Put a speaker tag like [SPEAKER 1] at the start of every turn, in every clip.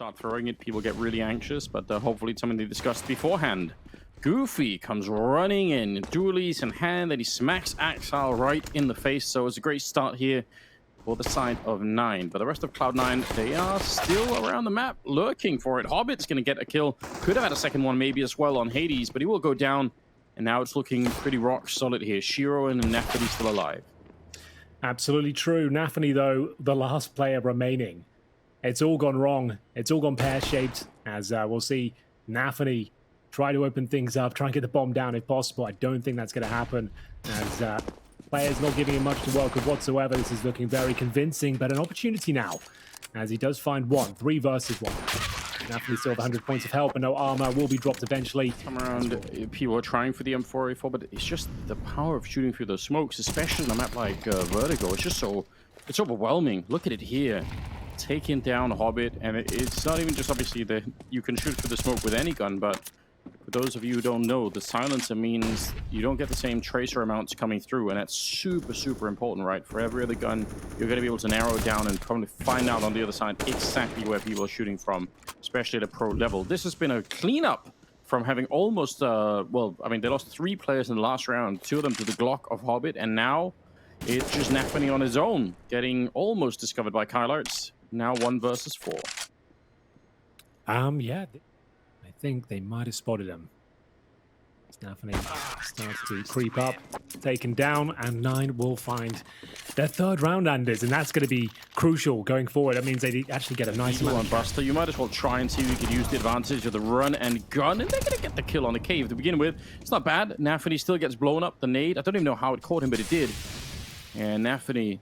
[SPEAKER 1] start throwing it, people get really anxious, but hopefully it's something they discussed beforehand. Goofy comes running in, dualies in hand, and he smacks Axile right in the face, so it's a great start here for the side of 9. But the rest of Cloud9, they are still around the map, lurking for it. Hobbit's going to get a kill. Could have had a second one maybe as well on Hades, but he will go down. And now it's looking pretty rock solid here. Shiro and navi still alive.
[SPEAKER 2] Absolutely true. navi, though, the last player remaining. It's all gone wrong. It's all gone pear-shaped, as we'll see navi try to open things up, try and get the bomb down if possible. I don't think that's going to happen, as players not giving him much to work with whatsoever. This is looking very convincing, but an opportunity now, as he does find one. 3 versus 1. navi still have 100 points of health, but no armor will be dropped eventually.
[SPEAKER 1] Come around, people are trying for the M4A4, but it's just the power of shooting through those smokes, especially on a map like Vertigo. It's just so, it's overwhelming. Look at it here. Taking down Hobbit, and it's not even just obviously that you can shoot through the smoke with any gun, but for those of you who don't know, the silencer means you don't get the same tracer amounts coming through, and that's super, super important, right? For every other gun, you're going to be able to narrow down and probably find out on the other side exactly where people are shooting from, especially at a pro level. This has been a cleanup from having almost, well, I mean, they lost 3 players in the last round, 2 of them to the Glock of Hobbit, and now it's just navi on his own, getting almost discovered by Kyle Arts. Now 1 versus 4.
[SPEAKER 2] Yeah. I think they might have spotted him. navi starts to creep up, taken down, and 9 will find their 3rd round, Anders, and that's going to be crucial going forward. That means they actually get a nice amount
[SPEAKER 1] of Buster. You might as well try and see if you could use the advantage of the run and gun, and they're going to get the kill on the cave to begin with. It's not bad. navi still gets blown up. The nade, I don't even know how it caught him, but it did. And navi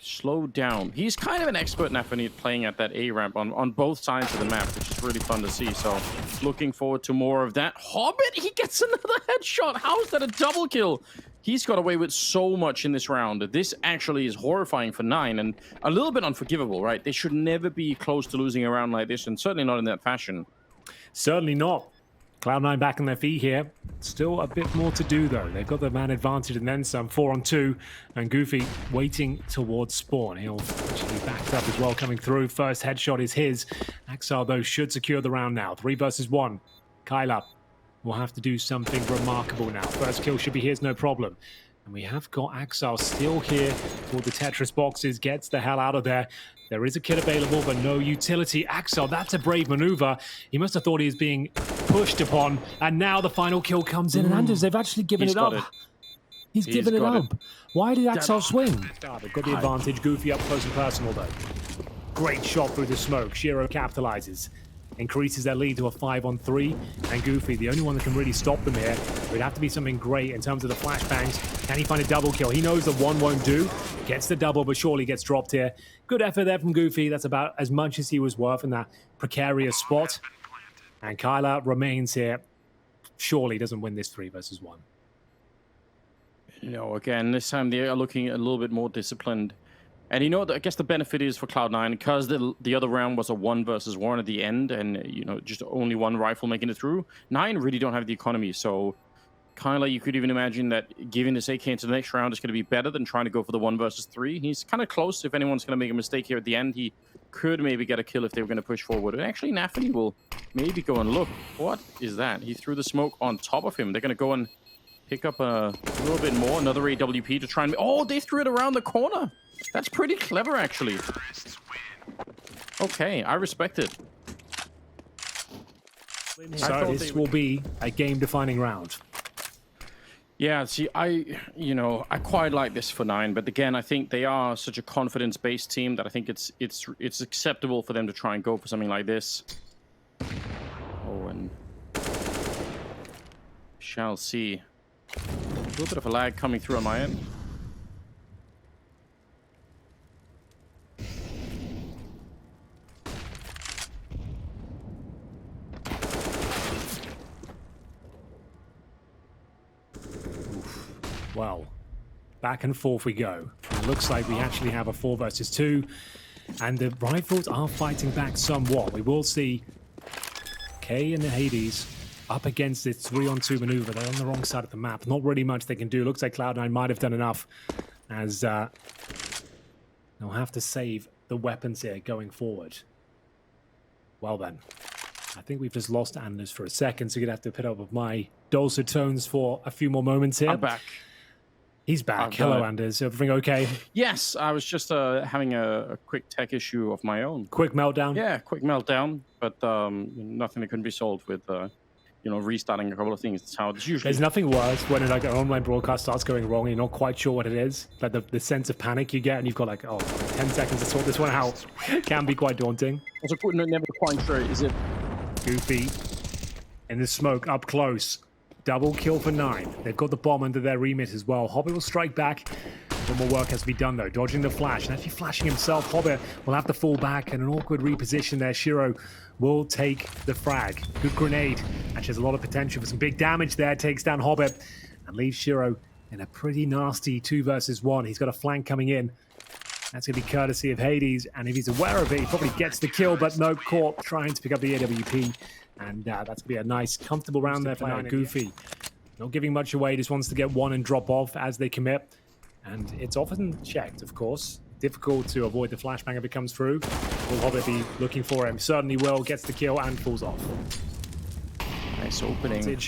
[SPEAKER 1] slowed down. He's kind of an expert, navi, at playing at that A ramp on both sides of the map, which is really fun to see. So looking forward to more of that. Hobbit, he gets another headshot. How is that a double kill? He's got away with so much in this round. This actually is horrifying for 9 and a little bit unforgivable, right? They should never be close to losing a round like this, and certainly not in that fashion.
[SPEAKER 2] Certainly not. Cloud9 back on their feet here. Still a bit more to do, though. They've got the man advantage and then some. 4 on 2. And Goofy waiting towards spawn. He'll actually be backed up as well coming through. First headshot is his. Axile, though, should secure the round now. 3 versus 1. Kyla will have to do something remarkable now. First kill should be his, no problem. And we have got Axile still here for the Tetris boxes. Gets the hell out of there. There is a kit available, but no utility. Axile, that's a brave maneuver. He must have thought he was being pushed upon. And now the final kill comes in. And Anders, they've actually given it up. He's given it up. Why did Axile swing? They've got the advantage. Goofy up close and personal, though. Great shot through the smoke. Shiro capitalizes. Increases their lead to a 5 on 3. And Goofy, the only one that can really stop them here. It would have to be something great in terms of the flashbangs. Can he find a double kill? He knows the 1 won't do. Gets the double, but surely gets dropped here. Good effort there from Goofy. That's about as much as he was worth in that precarious spot. And Kyla remains here. Surely doesn't win this 3 versus 1.
[SPEAKER 1] No, again, this time they are looking a little bit more disciplined. And you know, I guess the benefit is for Cloud9, because the other round was a 1 versus 1 at the end, and, you know, just only 1 rifle making it through. 9 really don't have the economy, so kind of you could even imagine that giving this AK into the next round is going to be better than trying to go for the 1 versus 3. He's kind of close. If anyone's going to make a mistake here at the end, he could maybe get a kill if they were going to push forward. And actually, navi will maybe go and look. What is that? He threw the smoke on top of him. They're going to go and pick up a little bit more. Another AWP to try and... Oh, they threw it around the corner. That's pretty clever, actually. Okay, I respect it.
[SPEAKER 2] So this will be a game-defining round.
[SPEAKER 1] Yeah, see, I quite like this for 9, but again, I think they are such a confidence-based team that I think it's acceptable for them to try and go for something like this. Oh, and shall see. A little bit of a lag coming through on my end.
[SPEAKER 2] Well, back and forth we go. It looks like we actually have a 4 versus 2, and the rifles are fighting back somewhat. We will see K and the Hades up against this 3-on-2 maneuver. They're on the wrong side of the map. Not really much they can do. Looks like Cloud9 might have done enough, as they'll have to save the weapons here going forward. Well then, I think we've just lost Anders for a second, so you're going to have to put up with my dulcet tones for a few more moments here.
[SPEAKER 1] I'm back.
[SPEAKER 2] He's back. Hello, Anders. Everything okay?
[SPEAKER 1] Yes, I was just having a quick tech issue of my own.
[SPEAKER 2] Quick meltdown?
[SPEAKER 1] Yeah, quick meltdown, but nothing that couldn't be solved with, restarting a couple of things. That's how it's usually.
[SPEAKER 2] There's nothing worse when like an online broadcast starts going wrong and you're not quite sure what it is. Like the sense of panic you get, and you've got like 10 seconds to sort this one out. Can be quite daunting.
[SPEAKER 1] Also, never quite sure. Is it
[SPEAKER 2] Goofy in the smoke up close? Double kill for 9. They've got the bomb under their remit as well. Hobbit will strike back. One more work has to be done though. Dodging the flash and actually flashing himself. Hobbit will have to fall back, and an awkward reposition there. Shiro will take the frag. Good grenade. Actually has a lot of potential for some big damage there. Takes down Hobbit and leaves Shiro in a pretty nasty 2 versus 1. He's got a flank coming in. That's going to be courtesy of Hades, and if he's aware of it, he probably gets the kill, but no, caught trying to pick up the AWP. And that's going to be a nice, comfortable round there for Goofy. Not giving much away, just wants to get one and drop off as they commit. And it's often checked, of course. Difficult to avoid the flashbang if it comes through. Will Hobbit be looking for him? Certainly will. Gets the kill and falls off.
[SPEAKER 1] Nice opening.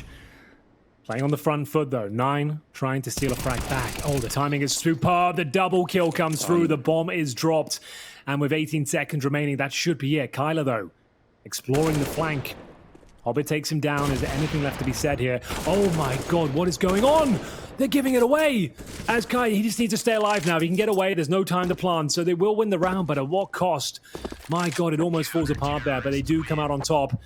[SPEAKER 2] Playing on the front foot, though. 9 trying to steal a frag back. Oh, the timing is superb. The double kill comes through. The bomb is dropped. And with 18 seconds remaining, that should be it. Kyler, though, exploring the flank. Hobbit takes him down. Is there anything left to be said here? Oh my god, what is going on? They're giving it away! As Kai, he just needs to stay alive now. If he can get away, there's no time to plant. So they will win the round, but at what cost? My god, it almost falls apart there, but they do come out on top.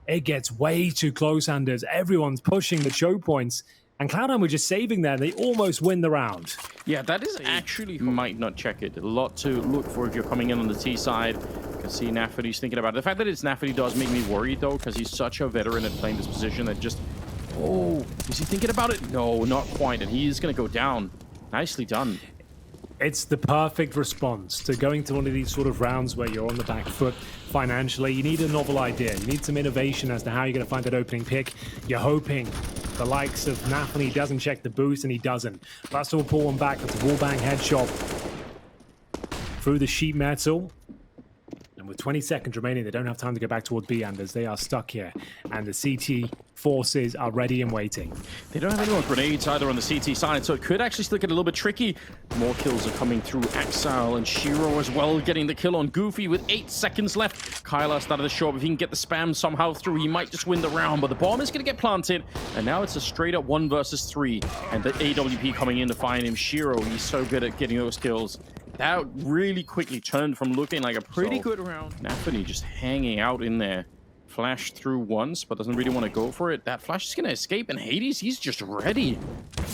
[SPEAKER 2] It gets way too close, Anders. Everyone's pushing the choke points. And Cloud9 were just saving there. They almost win the round.
[SPEAKER 1] Yeah, that is actually... might not check it. A lot to look for if you're coming in on the T side. You can see NaVi's thinking about it. The fact that it's NaVi does make me worried, though, because he's such a veteran at playing this position that just... Oh, is he thinking about it? No, not quite. And he's going to go down. Nicely done.
[SPEAKER 2] It's the perfect response to going to one of these sort of rounds where you're on the back foot financially. You need a novel idea. You need some innovation as to how you're going to find that opening pick. You're hoping the likes of NaVi doesn't check the boost, and he doesn't. Buster will pull one back with a wallbang headshot through the sheet metal. And with 20 seconds remaining, they don't have time to go back towards B, Anders. They are stuck here. And the CT forces are ready and waiting.
[SPEAKER 1] They don't have any more grenades either on the CT side, so it could actually still get a little bit tricky. More kills are coming through. Axel and Shiro as well getting the kill on Goofy with 8 seconds left. Kyla started to show up. If he can get the spam somehow through, he might just win the round, but the bomb is going to get planted. And now it's a straight up 1 versus 3. And the AWP coming in to find him. Shiro, he's so good at getting those kills. That really quickly turned from looking like a pretty good round. NaVi just hanging out in there. Flash through once, but doesn't really want to go for it. That flash is going to escape, and Hades, he's just ready.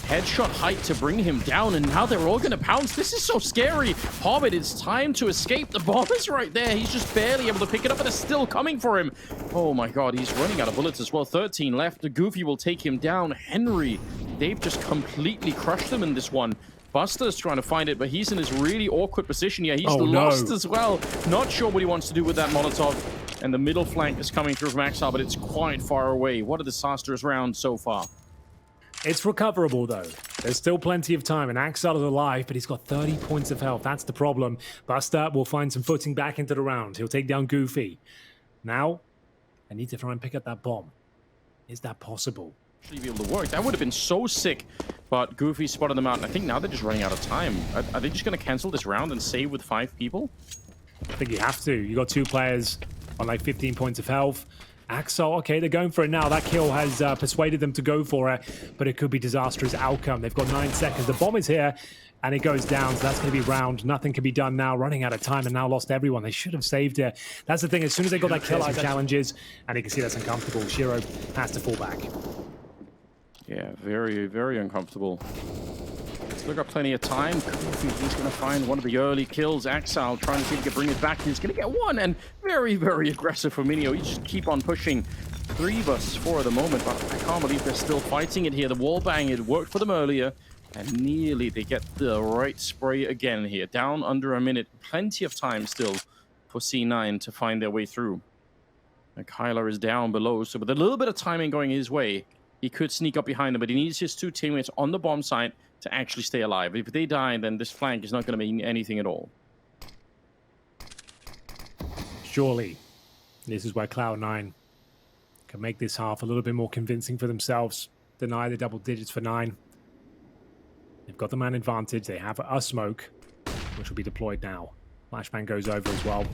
[SPEAKER 1] Headshot height to bring him down, and now they're all going to pounce. This is so scary. Hobbit, it's time to escape. The bomb is right there. He's just barely able to pick it up, and it's still coming for him. Oh my god, he's running out of bullets as well. 13 left. The Goofy will take him down. Henry, they've just completely crushed them in this one. Buster's trying to find it, but he's in this really awkward position here. He's lost as well. Not sure what he wants to do with that Molotov. And the middle flank is coming through from Axel, but it's quite far away. What a disastrous round so far.
[SPEAKER 2] It's recoverable, though. There's still plenty of time, and Axel is alive, but he's got 30 points of health. That's the problem. Buster will find some footing back into the round. He'll take down Goofy. Now, I need to try and pick up that bomb. Is that possible?
[SPEAKER 1] Be able to work. That would have been so sick, but Goofy spotted them out, and I think now they're just running out of time. Are they just going to cancel this round and save with 5 people?
[SPEAKER 2] I think you have to. You got 2 players on like 15 points of health. Axel, okay, they're going for it now. That kill has persuaded them to go for it, but it could be disastrous outcome. They've got 9 seconds. The bomb is here, and it goes down, so that's going to be round. Nothing can be done now. Running out of time, and now lost everyone. They should have saved it. That's the thing. As soon as they got that kill, some challenges, and you can see that's uncomfortable. Shiro has to fall back.
[SPEAKER 1] Yeah, very, very uncomfortable. Still got plenty of time. He's going to find one of the early kills. Axel trying to see if he can bring it back. He's going to get one, and very, very aggressive for Minio. You just keep on pushing. 3 versus 4 at the moment, but I can't believe they're still fighting it here. The wall bang, it worked for them earlier, and nearly they get the right spray again here. Down under a minute. Plenty of time still for C9 to find their way through. And Kyler is down below, so with a little bit of timing going his way, he could sneak up behind him, but he needs his 2 teammates on the bomb site to actually stay alive. If they die, then this flank is not going to mean anything at all.
[SPEAKER 2] Surely This is where Cloud9 can make this half a little bit more convincing for themselves. Deny the double digits for 9. They've got the man advantage. They have a smoke, which will be deployed now. Flashbang goes over as well.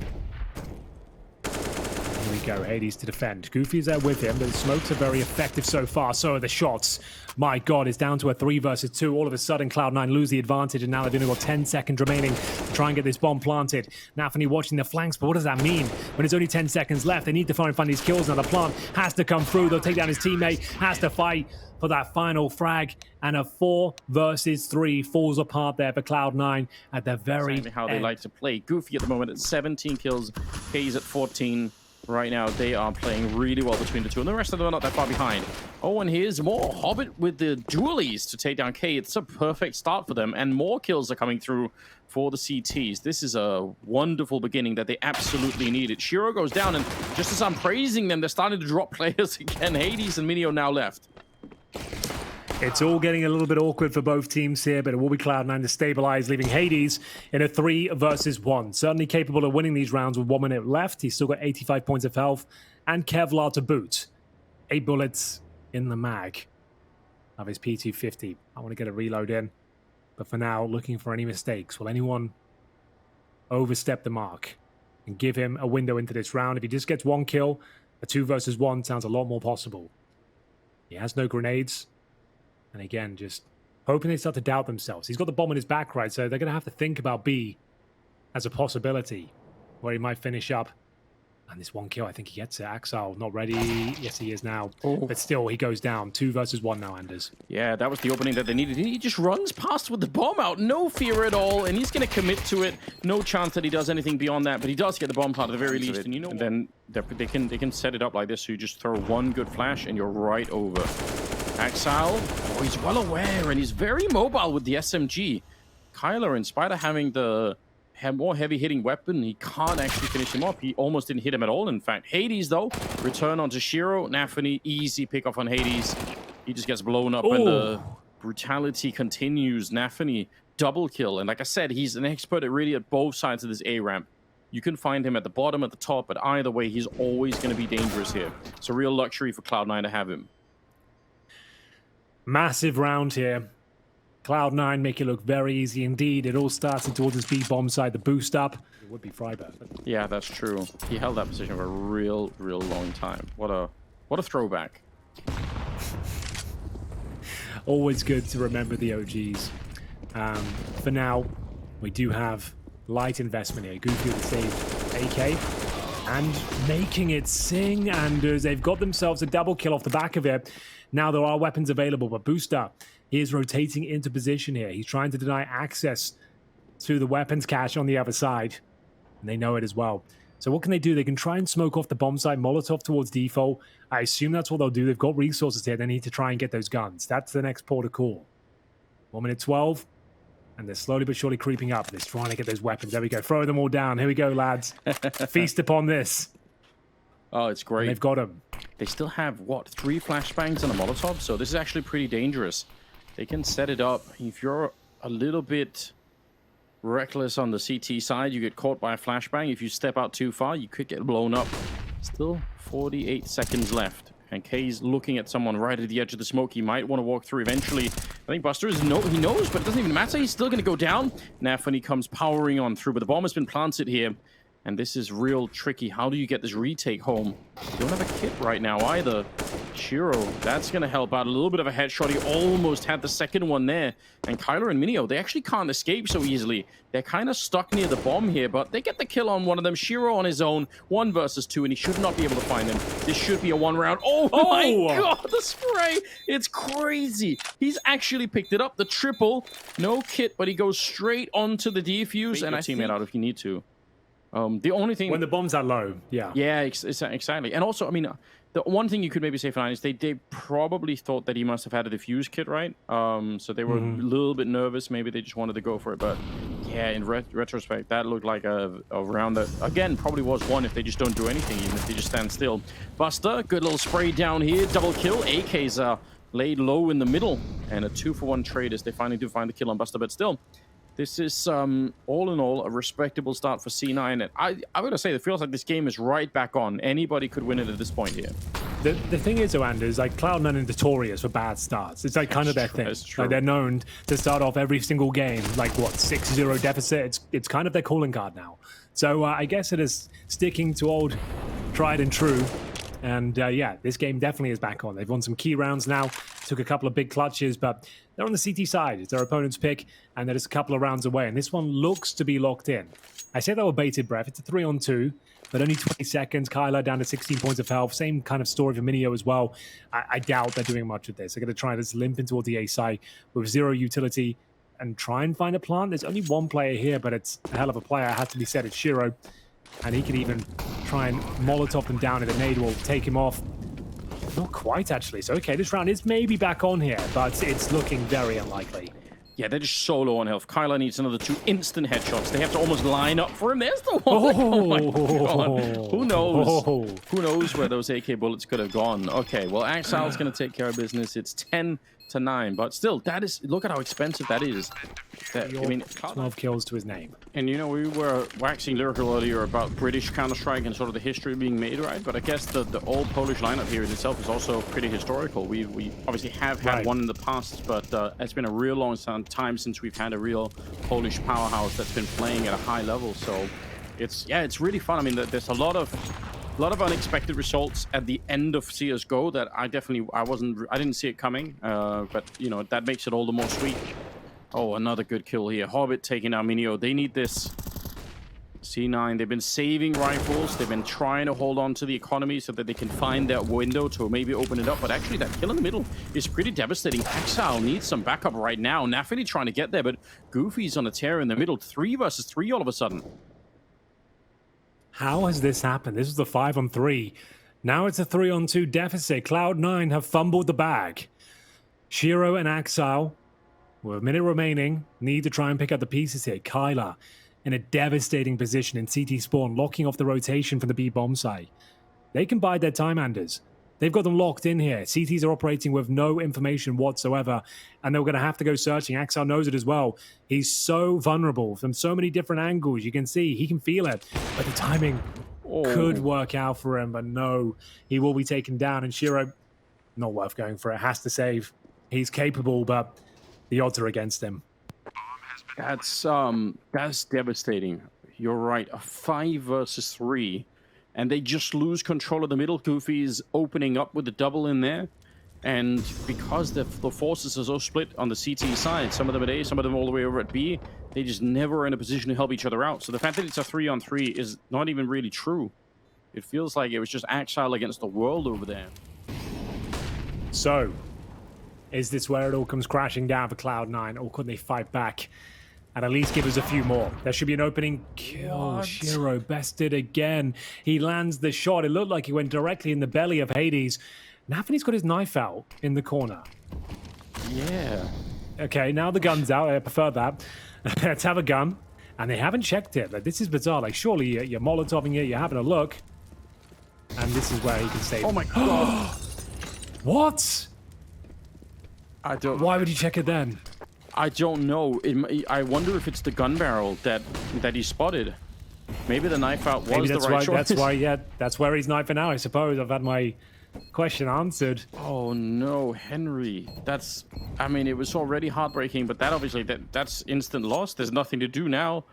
[SPEAKER 2] Here we go. Hades to defend. Goofy is there with him, but the smokes are very effective so far. So are the shots. My God, it's down to a 3 versus 2. All of a sudden, Cloud9 lose the advantage, and now they've only got 10 seconds remaining to try and get this bomb planted. navi watching the flanks, but what does that mean? When it's only 10 seconds left, they need to find these kills. Now the plant has to come through. They'll take down his teammate, has to fight for that final frag, and a 4 versus 3 falls apart there for Cloud9 at the very
[SPEAKER 1] exactly how
[SPEAKER 2] end.
[SPEAKER 1] they like to play. Goofy at the moment at 17 kills, Faze at 14. Right now, they are playing really well between the two, and the rest of them are not that far behind. Oh, and here's more Hobbit with the dualies to take down K. It's a perfect start for them, and more kills are coming through for the CTs. This is a wonderful beginning that they absolutely needed. Shiro goes down, and just as I'm praising them, they're starting to drop players again. Hades and Minio now left.
[SPEAKER 2] It's all getting a little bit awkward for both teams here, but it will be Cloud9 to stabilize, leaving Hades in a 3 versus 1. Certainly capable of winning these rounds with 1 minute left. He's still got 85 points of health, and Kevlar to boot. 8 bullets in the mag of his P250. I want to get a reload in, but for now, looking for any mistakes. Will anyone overstep the mark and give him a window into this round? If he just gets 1 kill, a 2 versus 1 sounds a lot more possible. He has no grenades. And again, just hoping they start to doubt themselves. He's got the bomb in his back, right? So they're going to have to think about B as a possibility where he might finish up. And this 1 kill, I think he gets it. Axel, not ready. Yes, he is now.
[SPEAKER 1] Oh.
[SPEAKER 2] But still, he goes down. 2 versus 1 now, Anders.
[SPEAKER 1] Yeah, that was the opening that they needed. He just runs past with the bomb out. No fear at all, and he's going to commit to it. No chance that he does anything beyond that, but he does get the bomb part at the very least. And you know, and then they can set it up like this, so you just throw 1 good flash, and you're right over. Axel, oh, he's well aware, and he's very mobile with the SMG. Kyler, in spite of having the more heavy-hitting weapon, he can't actually finish him off. He almost didn't hit him at all, in fact. Hades, though, return onto Shiro. navi, easy pick-off on Hades. He just gets blown up, and the brutality continues. navi, double kill. And like I said, he's an expert at both sides of this A-ramp. You can find him at the bottom, at the top, but either way, he's always going to be dangerous here. It's a real luxury for Cloud9 to have him.
[SPEAKER 2] Massive round here. Cloud9 make it look very easy indeed. It all started towards his B bomb side, the boost up. It would be Freiberg.
[SPEAKER 1] Yeah, that's true. He held that position for a real long time. What a throwback.
[SPEAKER 2] Always good to remember the OGs. For now, we do have light investment here. Goofy with the saved AK and making it sing, and they've got themselves a double kill off the back of it. Now there are weapons available, but Booster, he is rotating into position here. He's trying to deny access to the weapons cache on the other side, and they know it as well. So what can they do? They can try and smoke off the bomb site, Molotov towards default. I assume that's what they'll do. They've got resources here. They need to try and get those guns. That's the next port of call. 1 minute 12, and they're slowly but surely creeping up. They're trying to get those weapons. There we go. Throw them all down. Here we go, lads. Feast upon this.
[SPEAKER 1] Oh, it's great.
[SPEAKER 2] And they've got them.
[SPEAKER 1] They still have, what, 3 flashbangs and a Molotov? So this is actually pretty dangerous. They can set it up. If you're a little bit reckless on the CT side, you get caught by a flashbang. If you step out too far, you could get blown up. Still 48 seconds left. And Kay's looking at someone right at the edge of the smoke. He might want to walk through eventually. I think Buster he knows, but it doesn't even matter. He's still going to go down. navi comes powering on through, but the bomb has been planted here. And this is real tricky. How do you get this retake home? You don't have a kit right now either. Shiro, that's going to help out. A little bit of a headshot. He almost had the second one there. And Kyler and Minio, they actually can't escape so easily. They're kind of stuck near the bomb here, but they get the kill on one of them. Shiro on his own, 1 versus 2, and he should not be able to find him. This should be a 1 round. Oh my God, the spray. It's crazy. He's actually picked it up. The triple, no kit, but he goes straight onto the defuse. And I teammate out if you need to. The only thing...
[SPEAKER 2] When the bomb's that low, yeah.
[SPEAKER 1] Yeah, exactly. And also, I mean, the one thing you could maybe say for 9 is they probably thought that he must have had a defuse kit, right? So they were a little bit nervous. Maybe they just wanted to go for it. But yeah, in retrospect, that looked like a round that, again, probably was 1 if they just don't do anything, even if they just stand still. Buster, good little spray down here. Double kill. AKs are laid low in the middle. And a 2-for-1 trade as they finally do find the kill on Buster. But still, This is, all in all, a respectable start for C9. And I'm going to say, it feels like this game is right back on. Anybody could win it at this point here.
[SPEAKER 2] The thing is, Anders, like Cloud9 are notorious for bad starts. It's like kind of their thing.
[SPEAKER 1] That's true.
[SPEAKER 2] Like they're known to start off every single game like what 6-0 deficit. It's kind of their calling card now. So I guess it is sticking to old tried and true. And yeah, this game definitely is back on. They've won some key rounds now, took a couple of big clutches, but they're on the CT side. It's their opponent's pick, and they're just a couple of rounds away. And this one looks to be locked in. I say that with bated breath. It's a 3-on-2, but only 20 seconds. Kyler down to 16 points of health. Same kind of story for Minio as well. I doubt they're doing much of this. They're going to try this limp in towards the A side with 0 utility and try and find a plant. There's only one player here, but it's a hell of a player. It has to be said. It's Shiro. And he could even try and Molotov him down, and the nade will take him off. Not quite, actually. So, okay, this round is maybe back on here, but it's looking very unlikely.
[SPEAKER 1] Yeah, they're just so low on health. Kyler needs another 2 instant headshots. They have to almost line up for him. There's the one. Oh my god. Who knows? Who knows where those AK bullets could have gone? Okay, well, Axile's going to take care of business. It's 10-9, but still, that is... Look at how expensive that is. I mean,
[SPEAKER 2] 12 kills to his name.
[SPEAKER 1] And, you know, we were waxing lyrical earlier about British Counter-Strike and sort of the history being made, right? But I guess the old Polish lineup here in itself is also pretty historical. We obviously have had one in the past, but it's been a real long time since we've had a real Polish powerhouse that's been playing at a high level. So it's really fun. I mean, there's a lot of unexpected results at the end of CSGO that I didn't see it coming. But you know, that makes it all the more sweet. Oh, another good kill here. Hobbit taking out Minio. They need this. C9, they've been saving rifles. They've been trying to hold on to the economy so that they can find that window to maybe open it up. But actually, that kill in the middle is pretty devastating. Exile needs some backup right now. navi trying to get there, but Goofy's on a tear in the middle. 3 versus 3 all of a sudden.
[SPEAKER 2] How has this happened? This was the 5-on-3. Now it's a 3-on-2 deficit. Cloud9 have fumbled the bag. Shiro and Exile, with a minute remaining, need to try and pick up the pieces here. Kyler in a devastating position in CT spawn, locking off the rotation from the B bomb site. They can bide their time, Anders. They've got them locked in here. CTs are operating with no information whatsoever, and they're going to have to go searching. Axel knows it as well. He's so vulnerable from so many different angles. You can see, he can feel it, but the timing could work out for him, but no, he will be taken down, and Shiro, not worth going for it, has to save. He's capable, but the odds are against him. That's devastating. You're right. A 5 versus 3, and they just lose control of the middle. Goofy's opening up with the double in there, and because the forces are so split on the CT side, some of them at A, some of them all the way over at B, they just never are in a position to help each other out. So the fact that it's a 3-on-3 is not even really true. It feels like it was just Exile against the world over there. So, is this where it all comes crashing down for Cloud9, or could they fight back and at least give us a few more? There should be an opening kill. Shiro bested again. He lands the shot. It looked like he went directly in the belly of Hades. navi's got his knife out in the corner.
[SPEAKER 1] Yeah.
[SPEAKER 2] Okay, now the gun's out. I prefer that. Let's have a gun. And they haven't checked it. Like, this is bizarre. Like, surely you're Molotoving it, you're having a look. And this is where he can save.
[SPEAKER 1] Oh my god.
[SPEAKER 2] What?
[SPEAKER 1] I don't...
[SPEAKER 2] Why would you check it then?
[SPEAKER 1] I don't know. I wonder if it's the gun barrel that he spotted. Maybe the knife out was the right choice.
[SPEAKER 2] That's where he's knifing out, I suppose. I've had my question answered.
[SPEAKER 1] Oh no, Henry. I mean, it was already heartbreaking, but that obviously, that's instant loss. There's nothing to do now.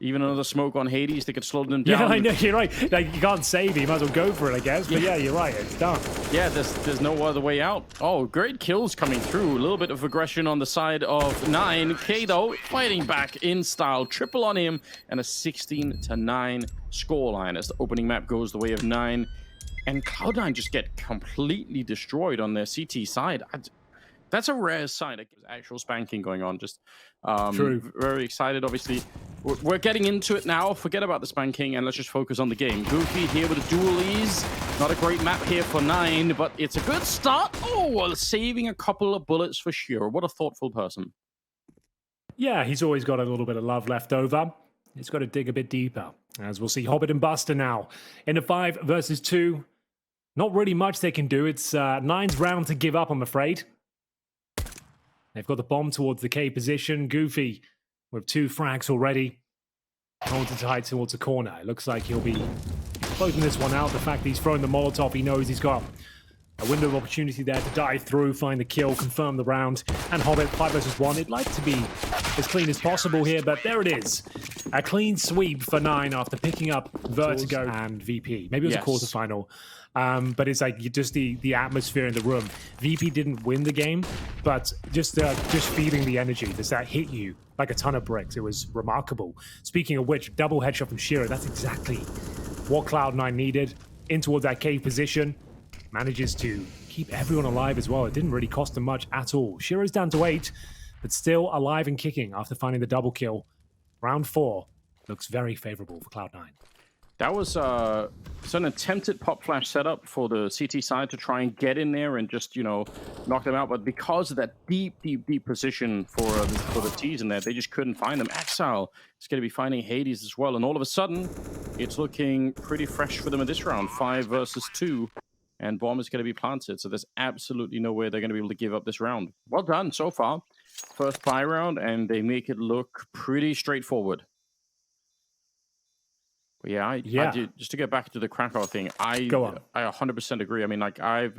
[SPEAKER 1] Even another smoke on Hades, they could slow them down.
[SPEAKER 2] Yeah, I know, you're right. Like, you can't save him, you might as well go for it, I guess. But yeah, you're right, it's done.
[SPEAKER 1] Yeah, there's no other way out. Oh, great kills coming through. A little bit of aggression on the side of 9. K, fighting back in style. Triple on him, and a 16-9 scoreline as the opening map goes the way of 9. And Cloud9 just get completely destroyed on their CT side. That's a rare sign. There's actual spanking going on. Just
[SPEAKER 2] True.
[SPEAKER 1] Very excited, obviously. We're getting into it now. Forget about the spanking and let's just focus on the game. Goofy here with a dual ease. Not a great map here for 9, but it's a good start. Oh, well, saving a couple of bullets for sure. What a thoughtful person.
[SPEAKER 2] Yeah, he's always got a little bit of love left over. He's got to dig a bit deeper. As we'll see Hobbit and Buster now in a 5 versus 2. Not really much they can do. It's 9's round to give up, I'm afraid. They've got the bomb towards the K position. Goofy with 2 frags already. Holding tight towards the corner. It looks like he'll be closing this one out. The fact that he's throwing the Molotov, he knows he's got a window of opportunity there to dive through, find the kill, confirm the round. And Hobbit, 5 versus 1. It'd like to be as clean as possible here, but there it is. A clean sweep for 9 after picking up Vertigo and VP. Maybe it was a quarterfinal. But it's like just the atmosphere in the room. VP didn't win the game, but just feeling the energy. Does that hit you like a ton of bricks? It was remarkable. Speaking of which, double headshot from Shira. That's exactly what Cloud9 needed. In towards that cave position. Manages to keep everyone alive as well. It didn't really cost them much at all. Shira's down to 8, but still alive and kicking after finding the double kill. Round 4 looks very favorable for Cloud9.
[SPEAKER 1] That was an attempted pop flash setup for the CT side to try and get in there and just, you know, knock them out. But because of that deep position for the T's in there, they just couldn't find them. Exile is going to be finding Hades as well. And all of a sudden, it's looking pretty fresh for them in this round. 5 versus 2. And bomb is going to be planted. So there's absolutely no way they're going to be able to give up this round. Well done so far. First buy round, and they make it look pretty straightforward. But yeah, I do, just to get back to the Krakow thing, I 100% agree. I mean, like I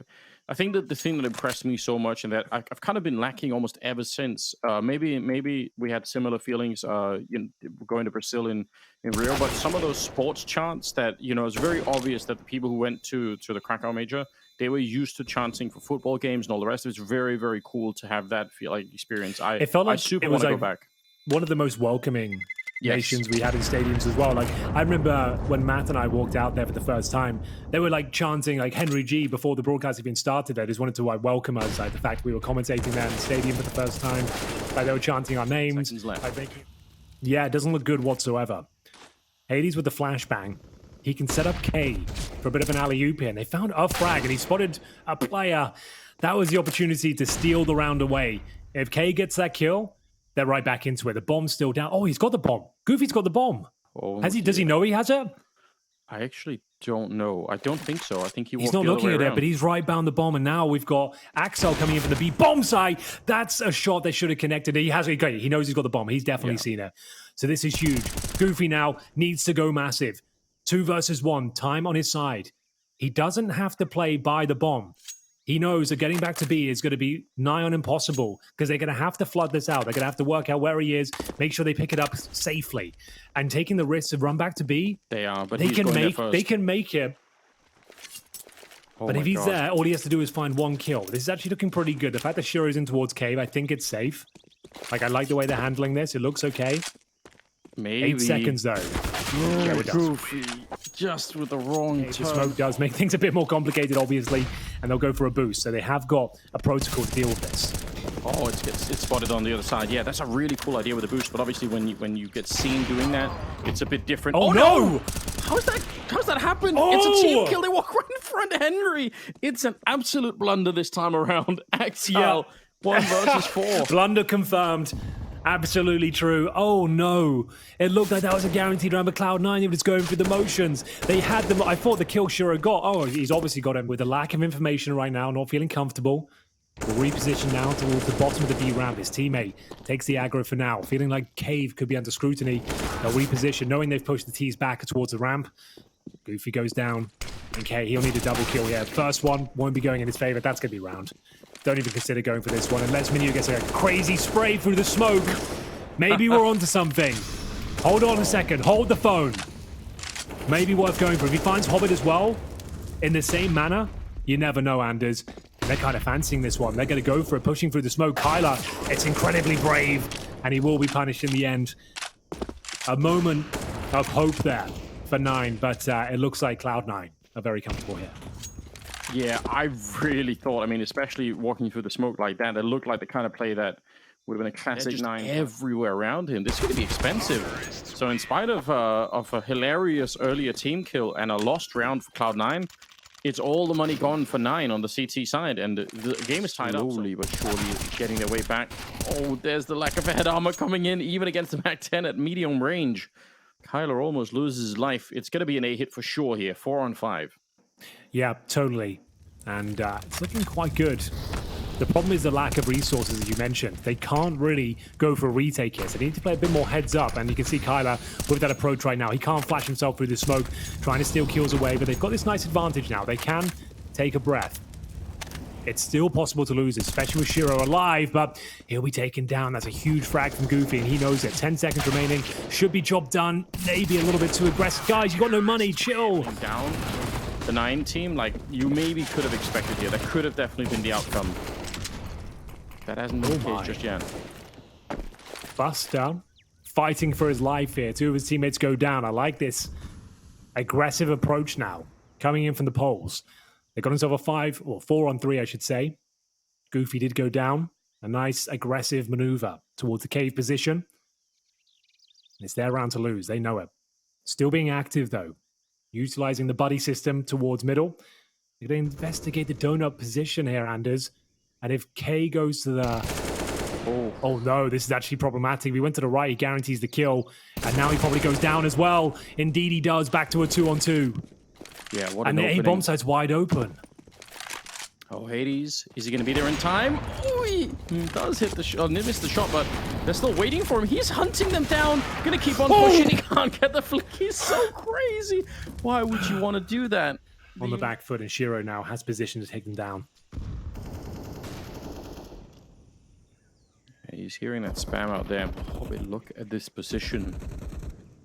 [SPEAKER 1] think that the thing that impressed me so much, and that I've kind of been lacking almost ever since. Maybe we had similar feelings, going to Brazil in Rio. But some of those sports chants that it's very obvious that the people who went to the Krakow major, they were used to chanting for football games and all the rest. It's very, very cool to have that experience.
[SPEAKER 2] It felt like
[SPEAKER 1] I super want to go back.
[SPEAKER 2] One of the most welcoming nations we had in stadiums as well. Like, I remember when Matt and I walked out there for the first time, they were like chanting like Henry G before the broadcast even started. They just wanted to welcome us, like the fact we were commentating there in the stadium for the first time. Like, they were chanting our names. Yeah, it doesn't look good whatsoever. Hades with the flashbang. He can set up K for a bit of an alley-oop here. And they found a frag, and he spotted a player. That was the opportunity to steal the round away. If K gets that kill, they're right back into it. The bomb's still down. Oh, he's got the bomb. Goofy's got the bomb. Oh, does he know he has it?
[SPEAKER 1] I actually don't know. I don't think so. I think
[SPEAKER 2] he's not looking at it, but he's right bound the bomb. And now we've got Axel coming in from the B. Bomb side. That's a shot they should have connected. He has it. He knows he's got the bomb. He's definitely seen it. So this is huge. Goofy now needs to go massive. 2 versus 1. Time on his side. He doesn't have to play by the bomb. He knows that getting back to B is going to be nigh on impossible because they're going to have to flood this out. They're going to have to work out where he is, make sure they pick it up safely, and taking the risk to run back to B.
[SPEAKER 1] They are, but
[SPEAKER 2] they can make it. But if he's there, all he has to do is find 1 kill. This is actually looking pretty good. The fact that Shira's in towards cave, I think it's safe. Like, I like the way they're handling this. It looks okay.
[SPEAKER 1] Maybe
[SPEAKER 2] 8 seconds though.
[SPEAKER 1] Goofy, just with the wrong turn.
[SPEAKER 2] Smoke does make things a bit more complicated, obviously, and they'll go for a boost. So they have got a protocol to deal with this.
[SPEAKER 1] Oh, it's spotted on the other side. Yeah, that's a really cool idea with the boost. But obviously, when you get seen doing that, it's a bit different.
[SPEAKER 2] Oh no!
[SPEAKER 1] How's that happen? Oh! It's a team kill. They walk right in front of Henry. It's an absolute blunder this time around. Axel, 1 versus 4.
[SPEAKER 2] Blunder confirmed. Absolutely true. Oh no. It looked like that was a guaranteed round, but Cloud9, he was going through the motions. They had them. I thought the kill Shira got. Oh, he's obviously got him with the lack of information right now, not feeling comfortable. We'll reposition now towards the bottom of the B ramp. His teammate takes the aggro for now, feeling like Cave could be under scrutiny. They'll reposition, knowing they've pushed the T's back towards the ramp. Goofy goes down. Okay, he'll need a double kill here. First one won't be going in his favor. That's going to be round. Don't even consider going for this one. Unless Minu gets a crazy spray through the smoke. Maybe we're onto something. Hold on a second. Hold the phone. Maybe worth going for. If he finds Hobbit as well, in the same manner, you never know, Anders. They're kind of fancying this one. They're going to go for it, pushing through the smoke. Kyler, it's incredibly brave, and he will be punished in the end. A moment of hope there for 9, but it looks like Cloud9 are very comfortable here.
[SPEAKER 1] Yeah, I really thought, I mean, especially walking through the smoke like that, it looked like the kind of play that would have been a classic 9 everywhere around him. This is going to be expensive. So in spite of a hilarious earlier team kill and a lost round for Cloud9, it's all the money gone for 9 on the CT side, and the game is tied up. Slowly but surely getting their way back. Oh, there's the lack of head armor coming in, even against the MAC-10 at medium range. Kyler almost loses his life. It's going to be an A hit for sure here, 4 on 5.
[SPEAKER 2] Yeah, totally. And it's looking quite good The problem is the lack of resources, as you mentioned. They can't really go for a retake here, so they need to play a bit more heads up. And you can see Kyler with that approach right now. He can't flash himself through the smoke, trying to steal kills away, but they've got this nice advantage now. They can take a breath. It's still possible to lose, especially with Shiro alive, but he'll be taken down. That's a huge frag from Goofy, and he knows it. 10 seconds remaining. Should be job done. Maybe a little bit too aggressive. Guys, you got no money. Chill.
[SPEAKER 1] Down. The 9 team, like, you maybe could have expected here. That could have definitely been the outcome. That hasn't been the case just yet.
[SPEAKER 2] Buster fighting for his life here. 2 of his teammates go down. I like this aggressive approach now, coming in from the poles. They got himself a 4-on-3, I should say. Goofy did go down. A nice aggressive maneuver towards the cave position. It's their round to lose. They know it. Still being active, though. Utilizing the buddy system towards middle. They're going to investigate the donut position here, Anders. And if K goes to the... Oh no, this is actually problematic. We went to the right, he guarantees the kill. And now he probably goes down as well. Indeed he does, back to a 2-on-2.
[SPEAKER 1] Yeah, what an
[SPEAKER 2] And the A bomb site's wide open.
[SPEAKER 1] Oh, Hades, is he going to be there in time? Oh, he does hit the shot, missed the shot, but they're still waiting for him. He's hunting them down, going to keep on pushing. He can't get the flick. He's so crazy. Why would you want to do that?
[SPEAKER 2] On the back foot, and Shiro now has position to take them down.
[SPEAKER 1] He's hearing that spam out there. Oh, but look at this position.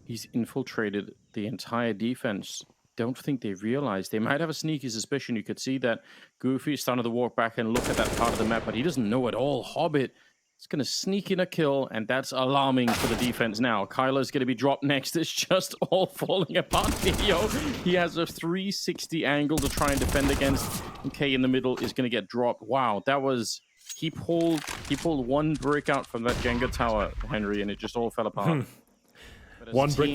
[SPEAKER 1] He's infiltrated the entire defense. Don't think they realized. They might have a sneaky suspicion. You could see that Goofy is starting to walk back and look at that part of the map, but he doesn't know at all. Hobbit is going to sneak in a kill, and that's alarming for the defense now. Kyler's going to be dropped next. It's just all falling apart here. He has a 360 angle to try and defend against. K in the middle is going to get dropped. Wow, that was... He pulled one brick out from that Jenga tower, Henry, and it just all fell apart. One brick,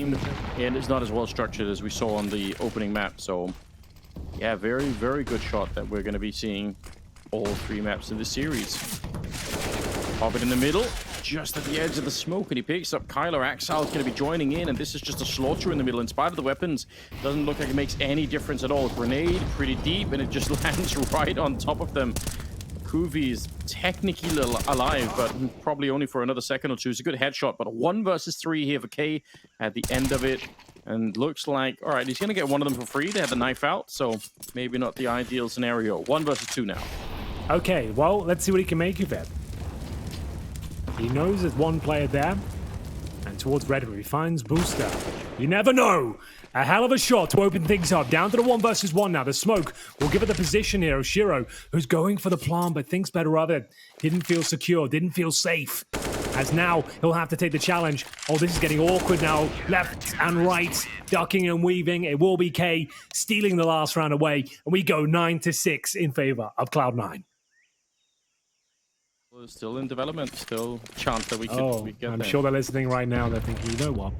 [SPEAKER 1] and it's not as well structured as we saw on the opening map. So, yeah, very, very good shot that we're going to be seeing all 3 maps in this series. Pop it in the middle, just at the edge of the smoke, and he picks up Kyler. Axel's going to be joining in, and this is just a slaughter in the middle. In spite of the weapons, doesn't look like it makes any difference at all. Grenade, pretty deep, and it just lands right on top of them. Kuvi is technically alive, but probably only for another second or two. It's a good headshot, but a 1 versus 3 here for K at the end of it. And looks like, all right, he's going to get one of them for free. They have the knife out, so maybe not the ideal scenario. 1 versus 2 now.
[SPEAKER 2] Okay, well, let's see what he can make of it. He knows there's 1 player there. And towards Red, he finds Booster. You never know. A hell of a shot to open things up. Down to the 1 versus 1 now. The smoke will give it the position here of Shiro, who's going for the plump, but thinks better of it. Didn't feel secure, didn't feel safe. As now, he'll have to take the challenge. Oh, this is getting awkward now. Left and right, ducking and weaving. It will be K stealing the last round away. And we go 9-6 in favor of Cloud9.
[SPEAKER 1] Well, still in development. Still chance that we could get
[SPEAKER 2] I'm
[SPEAKER 1] there.
[SPEAKER 2] sure they're listening right now. They're thinking, you know what?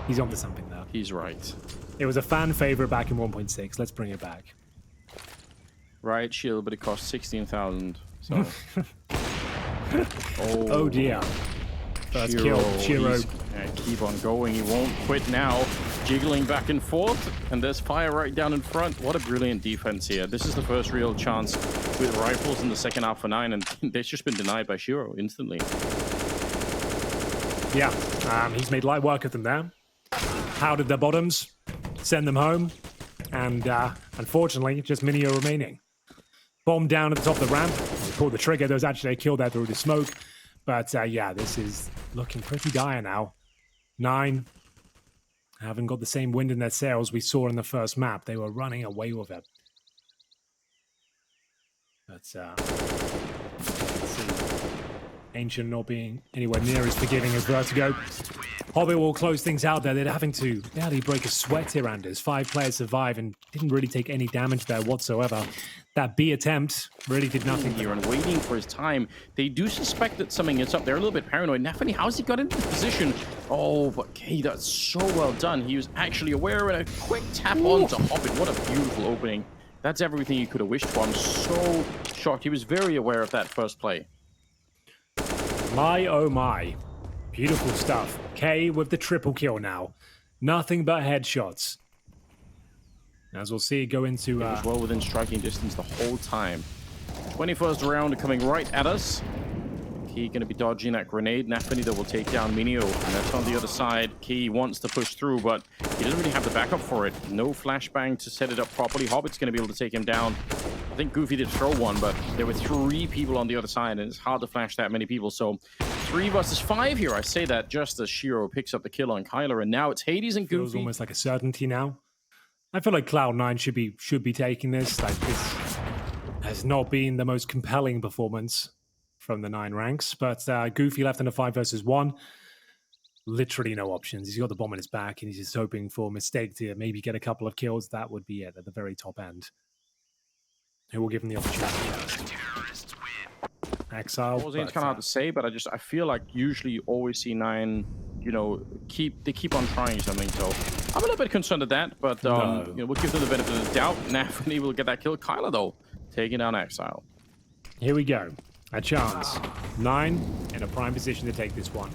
[SPEAKER 2] He's onto something there.
[SPEAKER 1] He's right.
[SPEAKER 2] It was a fan favorite back in 1.6. Let's bring it back.
[SPEAKER 1] Right shield, but it costs 16,000. So.
[SPEAKER 2] Oh dear. First kill, Shiro.
[SPEAKER 1] Keep on going. He won't quit now. Jiggling back and forth, and there's fire right down in front. What a brilliant defense here. This is the first real chance with rifles in the second half for 9, and they've just been denied by Shiro instantly.
[SPEAKER 2] Yeah, he's made light work of them there. Powdered their bottoms, send them home, and unfortunately, just Mini are remaining. Bomb down at the top of the ramp. He pulled the trigger. There was actually a kill there through the smoke. But yeah, this is looking pretty dire now. 9 haven't got the same wind in their sails we saw in the first map. They were running away with it. But let's see. Ancient not being anywhere near as forgiving as Vertigo. Hobbit will close things out there. They're having to barely break a sweat here, Anders. 5 players survive and didn't really take any damage there whatsoever. That B attempt really did nothing
[SPEAKER 1] here and waiting for his time. They do suspect that something is up. They're a little bit paranoid. NaVi, how's he got into the position? Oh, but K, that's so well done. He was actually aware, and a quick tap onto Hobbit. What a beautiful opening. That's everything you could have wished for. I'm so shocked. He was very aware of that first play.
[SPEAKER 2] My, oh my. Beautiful stuff. K with the triple kill now. Nothing but headshots. As we'll see, go into...
[SPEAKER 1] He was well within striking distance the whole time. 21st round coming right at us. Key going to be dodging that grenade. navi though will take down Minio, and that's on the other side. Key wants to push through, but he doesn't really have the backup for it. No flashbang to set it up properly. Hobbit's going to be able to take him down. I think Goofy did throw one, but there were 3 people on the other side, and it's hard to flash that many people. So 3 versus 5 here. I say that just as Shiro picks up the kill on Kyler, and now it's Hades and Goofy.
[SPEAKER 2] Feels almost like a certainty now. I feel like Cloud9 should be taking this. Like, this has not been the most compelling performance from the 9 ranks, but Goofy left in a 5 versus 1. Literally no options. He's got the bomb in his back, and he's just hoping for a mistake to maybe get a couple of kills. That would be it at the very top end. Who will give him the opportunity? Exile.
[SPEAKER 1] It's kind of hard to say, but I feel like usually you always see 9, you know, they keep on trying something. So I'm a little bit concerned at that, but you know, we'll give them the benefit of the doubt. navi will get that kill. Kyler though taking down Exile.
[SPEAKER 2] Here we go. A chance. 9 in a prime position to take this one.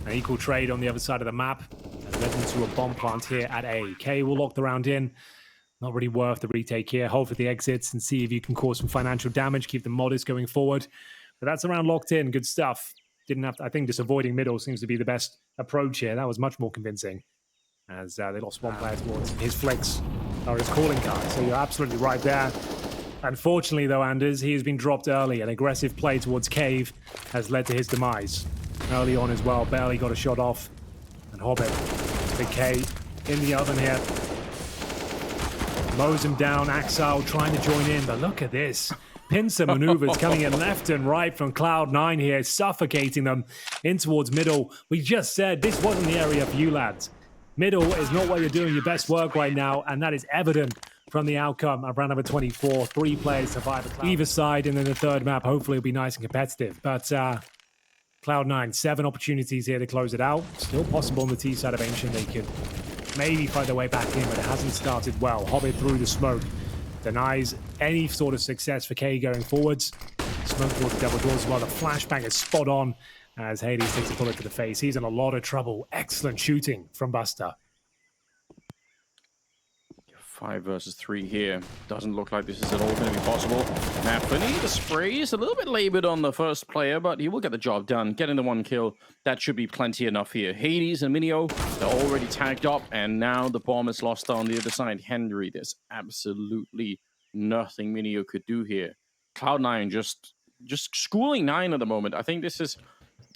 [SPEAKER 2] An equal trade on the other side of the map has led them to a bomb plant here at A. K will lock the round in. Not really worth the retake here. Hold for the exits and see if you can cause some financial damage. Keep them modest going forward. But that's around locked in. Good stuff. Didn't have to, I think just avoiding middle seems to be the best approach here. That was much more convincing as they lost one player towards his flicks or his calling card. So you're absolutely right there. Unfortunately, though, Anders, he has been dropped early. An aggressive play towards Cave has led to his demise. Early on as well, barely got a shot off. And Hobbit, Big K in the oven here. Mows him down, Axel trying to join in, but look at this. Pincer maneuvers coming in left and right from Cloud9 here, suffocating them in towards middle. We just said this wasn't the area for you lads. Middle is not where you're doing your best work right now, and that is evident from the outcome of round number 24. 3 players survive either side, and then the third map hopefully will be nice and competitive. But Cloud9, 7 opportunities here to close it out. Still possible on the T side of Ancient. They could maybe find their way back in, but it hasn't started well. Hobbit through the smoke. Denies any sort of success for K going forwards. Smoke towards the double doors as well. The flashbang is spot on as Hades takes a bullet to the face. He's in a lot of trouble. Excellent shooting from Buster.
[SPEAKER 1] 5 versus 3 here. Doesn't look like this is at all going to be possible. navi, the spray is a little bit labored on the first player, but he will get the job done. Getting the 1 kill, that should be plenty enough here. Hades and Minio, they're already tagged up, and now the bomb is lost on the other side. Henry, there's absolutely nothing Minio could do here. Cloud9 just schooling 9 at the moment. I think this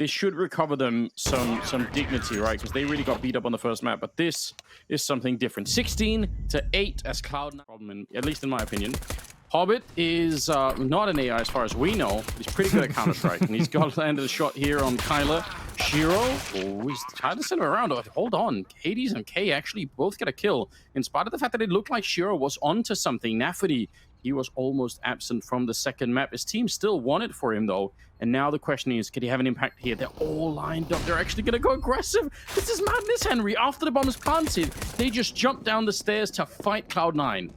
[SPEAKER 1] should recover them some dignity, right? Because they really got beat up on the first map, but this is something different. 16-8 as Cloud9 problem, at least in my opinion. Hobbit is not an AI as far as we know. He's pretty good at Counter-Strike, and he's got to land a shot here on Kyler. Shiro, he's trying to send him around. Oh, hold on. Hades and K actually both get a kill, in spite of the fact that it looked like Shiro was onto something. navi, he was almost absent from the second map. His team still won it for him, though. And now the question is, could he have an impact here? They're all lined up. They're actually going to go aggressive. This is madness, Henry. After the bomb is planted, they just jump down the stairs to fight Cloud9.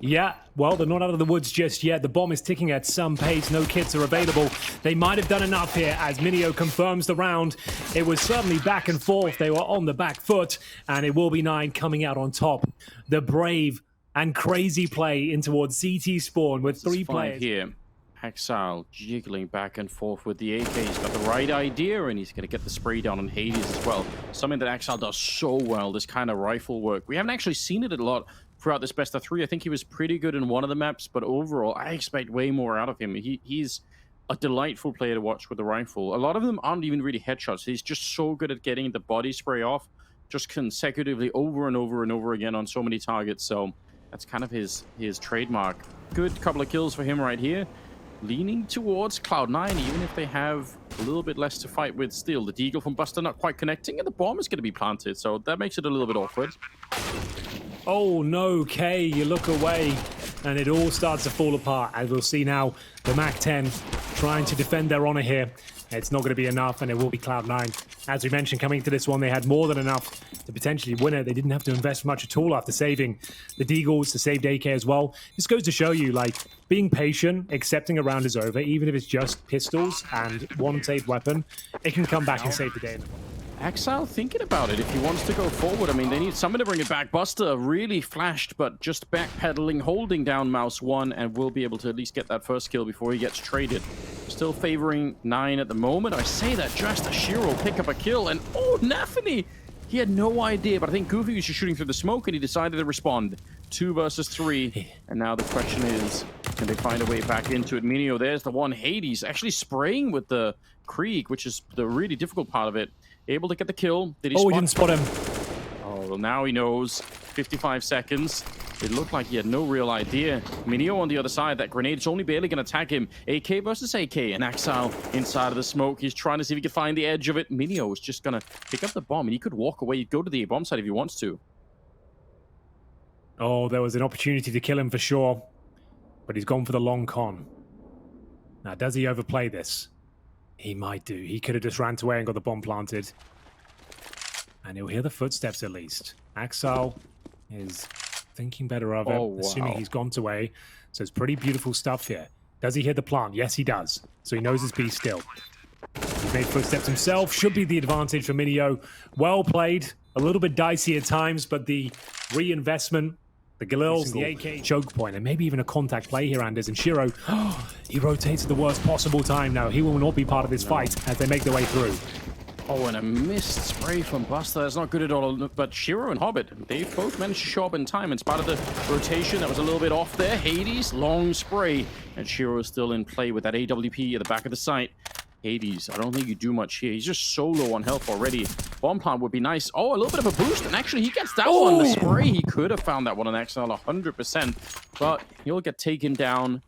[SPEAKER 2] Yeah, well, they're not out of the woods just yet. The bomb is ticking at some pace. No kits are available. They might have done enough here as Minio confirms the round. It was certainly back and forth. They were on the back foot, and it will be 9 coming out on top. The brave and crazy play in towards CT spawn with 3 players
[SPEAKER 1] here. Exile jiggling back and forth with the AK. He's got the right idea, and he's going to get the spray down on Hades as well. Something that Exile does so well, this kind of rifle work. We haven't actually seen it a lot throughout this best of 3. I think he was pretty good in one of the maps, but overall, I expect way more out of him. He's a delightful player to watch with the rifle. A lot of them aren't even really headshots. He's just so good at getting the body spray off just consecutively over and over and over again on so many targets. So that's kind of his trademark. Good couple of kills for him right here. Leaning towards Cloud9, even if they have a little bit less to fight with still. The deagle from Buster not quite connecting, and the bomb is going to be planted, so that makes it a little bit awkward.
[SPEAKER 2] Oh no, K, you look away, and it all starts to fall apart. As we'll see now, the MAC-10 trying to defend their honor here. It's not going to be enough, and it will be Cloud9. As we mentioned, coming into this one, they had more than enough to potentially win it. They didn't have to invest much at all after saving the Deagles, the saved AK as well. This goes to show you, like, being patient, accepting a round is over, even if it's just pistols and one saved weapon, it can come back and save the day.
[SPEAKER 1] Exile thinking about it if he wants to go forward. I mean, they need someone to bring it back. Buster really flashed, but just backpedaling, holding down mouse 1, and will be able to at least get that first kill before he gets traded. Still favoring 9 at the moment. I say that just as Shiro will pick up a kill, and oh, navi! He had no idea, but I think Goofy was just shooting through the smoke, and he decided to respond. 2 versus 3, and now the question is, can they find a way back into it? Minio, there's the one. Hades actually spraying with the Krieg, which is the really difficult part of it. Able to get the kill. Did he
[SPEAKER 2] he didn't spot him.
[SPEAKER 1] Oh, well, now he knows. 55 seconds. It looked like he had no real idea. Minio on the other side. That grenade is only barely going to attack him. AK versus AK. And Exile inside of the smoke. He's trying to see if he can find the edge of it. Minio is just going to pick up the bomb. And he could walk away. He'd go to the bomb side if he wants to.
[SPEAKER 2] Oh, there was an opportunity to kill him for sure. But he's gone for the long con. Now, does he overplay this? He might do. He could have just ran away and got the bomb planted. And he'll hear the footsteps at least. Axel is thinking better of it, assuming he's gone away. So it's pretty beautiful stuff here. Does he hear the plant? Yes, he does. So he knows it's B still. He's made footsteps himself. Should be the advantage for Minio. Well played. A little bit dicey at times, but the reinvestment, the Galils, the AK choke point, and maybe even a contact play here, Anders. And Shiro, he rotates at the worst possible time now. He will not be part of this fight as they make their way through.
[SPEAKER 1] Oh, and a missed spray from Buster. That's not good at all. But Shiro and Hobbit, they both managed to show up in time in spite of the rotation that was a little bit off there. Hades, long spray. And Shiro is still in play with that AWP at the back of the site. Hades, I don't think you do much here. He's just so low on health already. Bomb plant would be nice. Oh, a little bit of a boost. And actually, he gets that one. The spray, he could have found that one on Exile 100%. But he'll get taken down.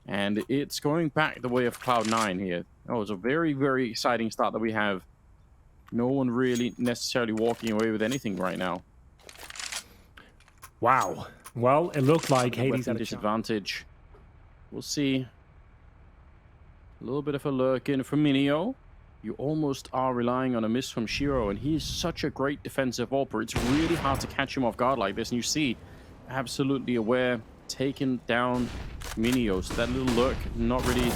[SPEAKER 1] And it's going back the way of Cloud9 here. Oh, it's a very, very exciting start that we have. No one really necessarily walking away with anything right now.
[SPEAKER 2] Wow. Well, it looked like Hades had a
[SPEAKER 1] disadvantage. We'll see. A little bit of a lurk in from Minio. You almost are relying on a miss from Shiro, and he's such a great defensive AWPer. It's really hard to catch him off guard like this, and you see, absolutely aware, taking down Minio. So that little lurk, not really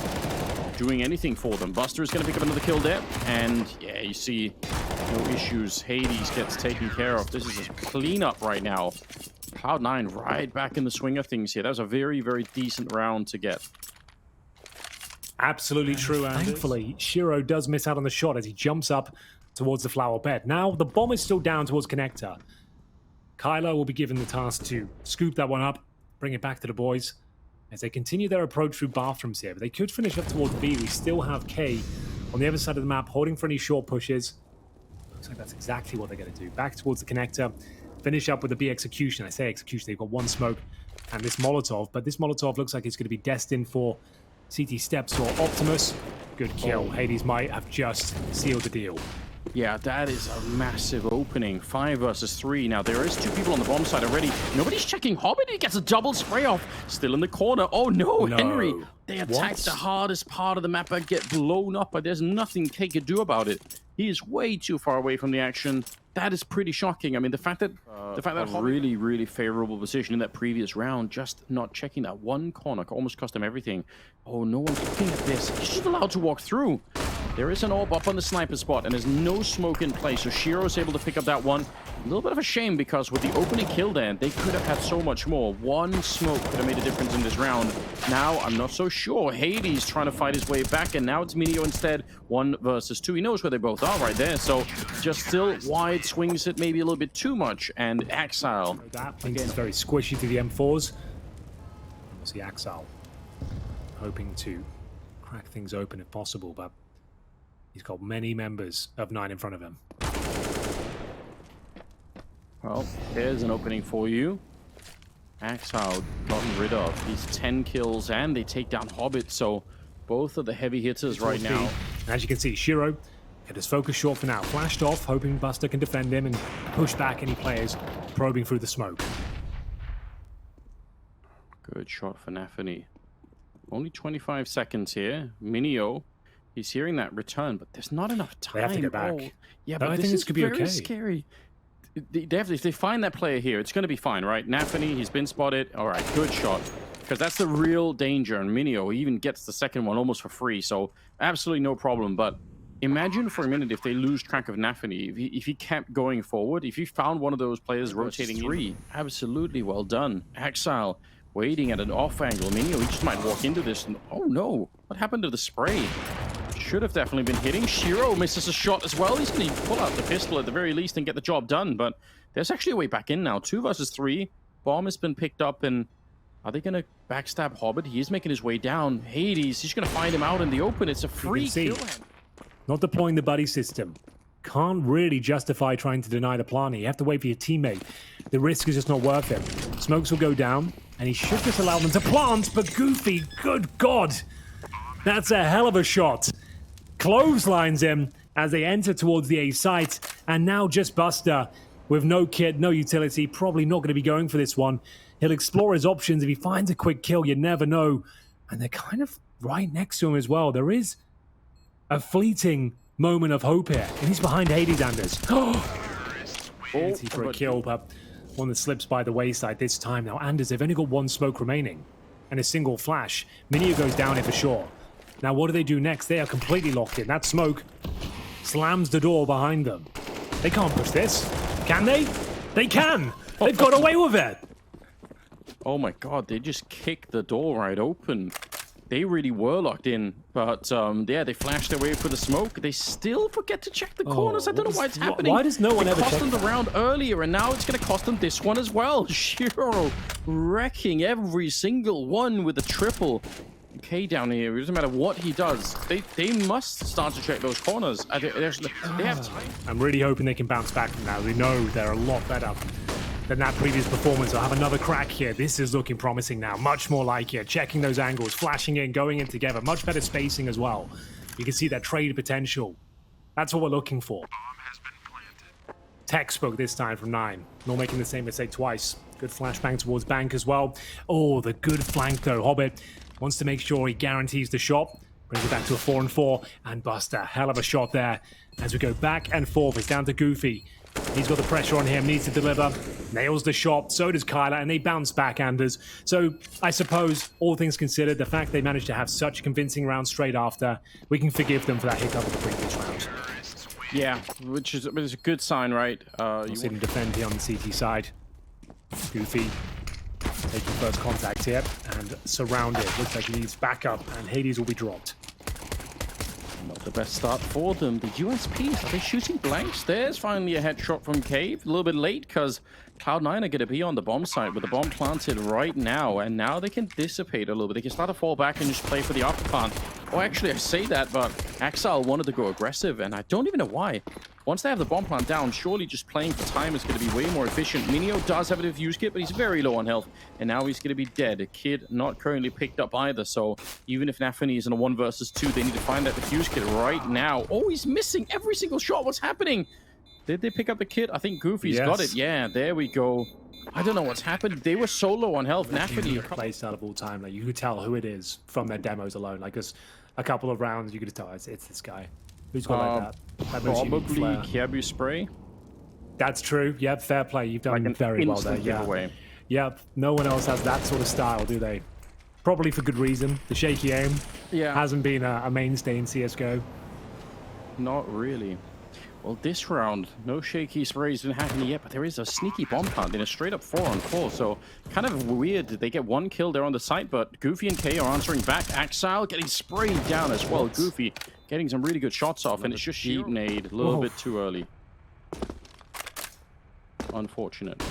[SPEAKER 1] doing anything for them. Buster is going to pick up another kill there, and yeah, you see, no issues. Hades gets taken care of. This is a cleanup right now. Cloud9 right back in the swing of things here. That was a very, very decent round to get.
[SPEAKER 2] Absolutely true, and thankfully, Shiro does miss out on the shot as he jumps up towards the flower bed. Now, the bomb is still down towards Connector. Kylo will be given the task to scoop that one up, bring it back to the boys as they continue their approach through bathrooms here. But they could finish up towards B. We still have K on the other side of the map, holding for any short pushes. Looks like that's exactly what they're going to do. Back towards the Connector, finish up with the B execution. I say execution, they've got one smoke and this Molotov, but this Molotov looks like it's going to be destined for CT Steps or Optimus. Good kill. Hades might have just sealed the deal.
[SPEAKER 1] Yeah, that is a massive opening. 5 versus 3. Now, there is 2 people on the bomb side already. Nobody's checking Hobbit. He gets a double spray off. Still in the corner. Oh, no, Henry. They attack the hardest part of the map and get blown up, but there's nothing K could do about it. He is way too far away from the action. That is pretty shocking. I mean, the fact that really, really favorable position in that previous round, just not checking that one corner almost cost him everything. Oh, no one's looking at this. He's just allowed to walk through. There is an orb up on the sniper spot, and there's no smoke in place, so Shiro is able to pick up that one. A little bit of a shame, because with the opening kill there, they could have had so much more. One smoke could have made a difference in this round. Now, I'm not so sure. Hades trying to fight his way back, and now it's Minio instead. 1 versus 2. He knows where they both are right there, so just still wide swings it maybe a little bit too much, and Axile.
[SPEAKER 2] That again is very squishy to the M4s. We'll see Axile hoping to crack things open if possible, but he's got many members of 9 in front of him.
[SPEAKER 1] Well, there's an opening for you. Axile gotten rid of. He's 10 kills, and they take down Hobbit, so both of the heavy hitters right now.
[SPEAKER 2] As you can see, Shiro get his focus short for now. Flashed off, hoping Buster can defend him and push back any players probing through the smoke.
[SPEAKER 1] Good shot for navi. Only 25 seconds here. Minio, he's hearing that return, but there's not enough time.
[SPEAKER 2] They have to get back.
[SPEAKER 1] Oh, yeah, but I think this could be very scary. If they find that player here, it's going to be fine, right? navi, he's been spotted. All right, good shot. Because that's the real danger. And Minio even gets the second one almost for free. So absolutely no problem. But imagine for a minute if they lose track of NaVi, if he kept going forward, if he found one of those players rotating three. Absolutely well done. Exile waiting at an off angle. Minio, he just might walk into this and oh no, what happened to the spray? Should have definitely been hitting. Shiro misses a shot as well. He's going to pull out the pistol at the very least and get the job done, but there's actually a way back in now. 2 versus 3. Bomb has been picked up, and are they going to backstab Hobbit? He is making his way down. Hades, he's going to find him out in the open. It's a free kill.
[SPEAKER 2] Not deploying the buddy system. Can't really justify trying to deny the planter. You have to wait for your teammate. The risk is just not worth it. Smokes will go down, and he should just allow them to plant, but Goofy, good God. That's a hell of a shot. Clotheslines him as they enter towards the A site, and now just Buster with no kit, no utility, probably not going to be going for this one. He'll explore his options. If he finds a quick kill, you never know. And they're kind of right next to him as well. There is a fleeting moment of hope here, and he's behind Hades, Anders. Opportunity for a kill, but one that slips by the wayside this time. Now, Anders, they've only got 1 smoke remaining and a single flash. Minio goes down here for sure. Now, what do they do next? They are completely locked in. That smoke slams the door behind them. They can't push this. Can they? They can! They've got away with it!
[SPEAKER 1] Oh my god, they just kicked the door right open. They really were locked in, but yeah, they flashed their way for the smoke. They still forget to check the corners. I don't know why it's happening.
[SPEAKER 2] Why does no one ever check that?
[SPEAKER 1] It cost them the round earlier, and now it's going to cost them this one as well. Shiro wrecking every single one with a triple. K down here, it doesn't matter what he does. They must start to check those corners. They have time.
[SPEAKER 2] I'm really hoping they can bounce back from now. We know they're a lot better than that previous performance. I'll have another crack here. This is looking promising now. Much more like it. Checking those angles, flashing in, going in together. Much better spacing as well. You can see that trade potential. That's what we're looking for. Textbook this time from 9. Not making the same mistake twice. Good flashbang towards Bank as well. Oh, the good flank though. Hobbit wants to make sure he guarantees the shot. Brings it back to a 4-4. And Buster, hell of a shot there. As we go back and forth, it's down to Goofy. He's got the pressure on him, needs to deliver. Nails the shot, so does Kyler, and they bounce back, Anders. So I suppose, all things considered, the fact they managed to have such a convincing round straight after, we can forgive them for that hiccup of the previous round.
[SPEAKER 1] Yeah, which is a good sign, right?
[SPEAKER 2] You see them defend here on the CT side. Goofy taking first contact here and surrounded. Looks like he needs backup, and Hades will be dropped.
[SPEAKER 1] Not the best start for them. The USPs, are they shooting blanks? There's finally a headshot from Cave. A little bit late because Cloud9 are going to be on the bomb site with the bomb planted right now. And now they can dissipate a little bit. They can start to fall back and just play for the upper plant. Oh, actually, I say that, but Exile wanted to go aggressive, and I don't even know why. Once they have the bomb plant down, surely just playing for time is going to be way more efficient. Minio does have a diffuse kit, but he's very low on health, and now he's going to be dead. A kid not currently picked up either, so even if NaVi is in a 1 versus 2, they need to find that diffuse kit right now. Oh, he's missing every single shot. What's happening? Did they pick up the kit? I think Goofy's got it. Yeah, there we go. I don't know what's happened. They were so low on health. NaVi
[SPEAKER 2] plays out of all time. Like, you could tell who it is from their demos alone. Like, just a couple of rounds, you could tell it's this guy. Who's got like that?
[SPEAKER 1] Probably Kiabu Spray.
[SPEAKER 2] That's true. Yep, fair play. You've done very well there. Yeah. Yep. No one else has that sort of style, do they? Probably for good reason. The shaky aim hasn't been a mainstay in CSGO.
[SPEAKER 1] Not really. Well, this round, no shaky sprays been happening yet, but there is a sneaky bomb plant in a straight up 4-on-4. So kind of weird. They get 1 kill there on the site, but Goofy and K are answering back. Exile getting sprayed down as well. Goofy getting some really good shots off, and it's just sheep nade a little bit too early. Unfortunate.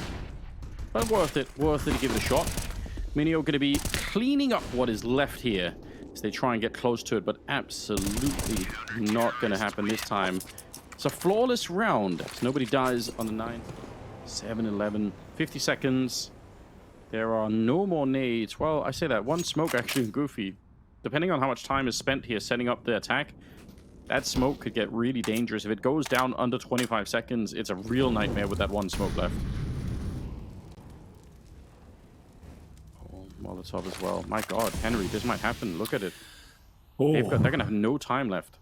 [SPEAKER 1] But worth it to give it a shot. Minio going to be cleaning up what is left here as they try and get close to it, but absolutely not going to happen this time. It's a flawless round. Nobody dies on the 9. 7-11. 50 seconds. There are no more nades. Well, I say that. 1 smoke actually in Goofy. Depending on how much time is spent here setting up the attack, that smoke could get really dangerous. If it goes down under 25 seconds, it's a real nightmare with that 1 smoke left. Oh, Molotov as well. My God, Henry, this might happen. Look at it. They're going to have no time left.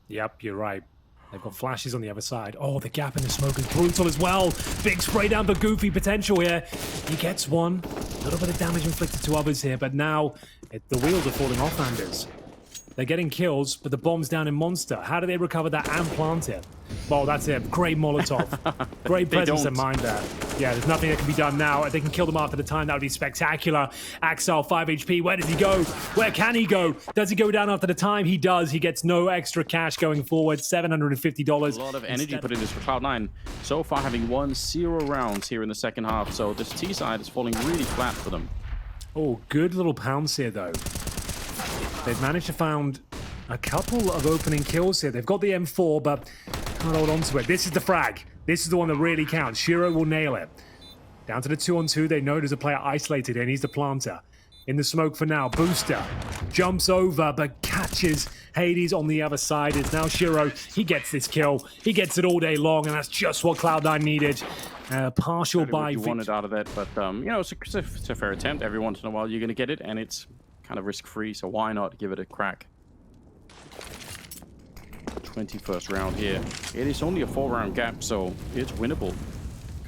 [SPEAKER 2] Yep, you're right. They've got flashes on the other side. Oh, the gap in the smoke is brutal as well. Big spray down for Goofy potential here. He gets 1. A little bit of damage inflicted to others here, but now the wheels are falling off, Anders. They're getting kills, but the bomb's down in Monster. How do they recover that and plant it? Well, that's it. Great Molotov. Great presence of mind there. Yeah, there's nothing that can be done now. If they can kill them after the time, that would be spectacular. Axel, 5 HP. Where does he go? Where can he go? Does he go down after the time? He does. He gets no extra cash going forward. $750.
[SPEAKER 1] A lot of energy put in this for Cloud9. So far, having won 0 rounds here in the second half. So this T side is falling really flat for them.
[SPEAKER 2] Oh, good little pounce here, though. They've managed to find a couple of opening kills here. They've got the M4, but can't hold on to it. This is the frag. This is the one that really counts. Shiro will nail it. Down to the 2-on-2. They know there's a player isolated here, and he's the planter. In the smoke for now. Booster jumps over, but catches Hades on the other side. It's now Shiro. He gets this kill. He gets it all day long, and that's just what Cloud9 needed. Partial buy.
[SPEAKER 1] You wanted out of it, but you know, it's a fair attempt. Every once in a while, you're going to get it, and it's kind of risk-free, so why not give it a crack? 21st round here. It is only a 4-round gap, so it's winnable.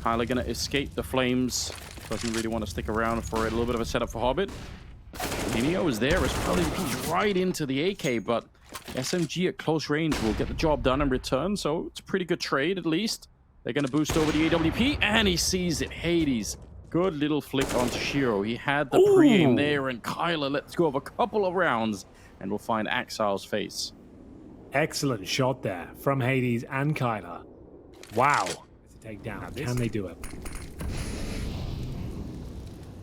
[SPEAKER 1] Kyler gonna escape the flames. Doesn't really want to stick around for a little bit of a setup for Hobbit. Nino is there as well. He's right into the AK, but SMG at close range will get the job done in return, so it's a pretty good trade at least. They're gonna boost over the AWP, and he sees it. Hades. Good little flick onto Shiro. He had the pre-aim there, and Kyler lets go of a couple of rounds, and we'll find Axel's face.
[SPEAKER 2] Excellent shot there from Hades and Kyler. Wow. It's a takedown. Can they do it?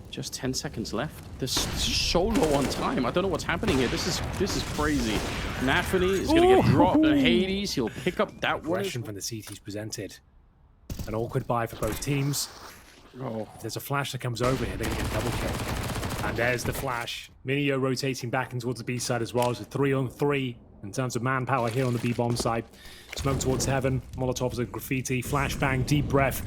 [SPEAKER 1] Just 10 seconds left. This is so low on time. I don't know what's happening here. This is crazy. Nafany is going to get dropped, and Hades, he'll pick up that one.
[SPEAKER 2] Aggression from the CT's presented. An awkward buy for both teams.
[SPEAKER 1] Oh.
[SPEAKER 2] If there's a flash that comes over here, they can get a double kill. And there's the flash. Minio rotating back and towards the B side as well. It's a 3-on-3 in terms of manpower here on the B-bomb side. Smoke towards heaven. Molotovs and graffiti. Flashbang, deep breath.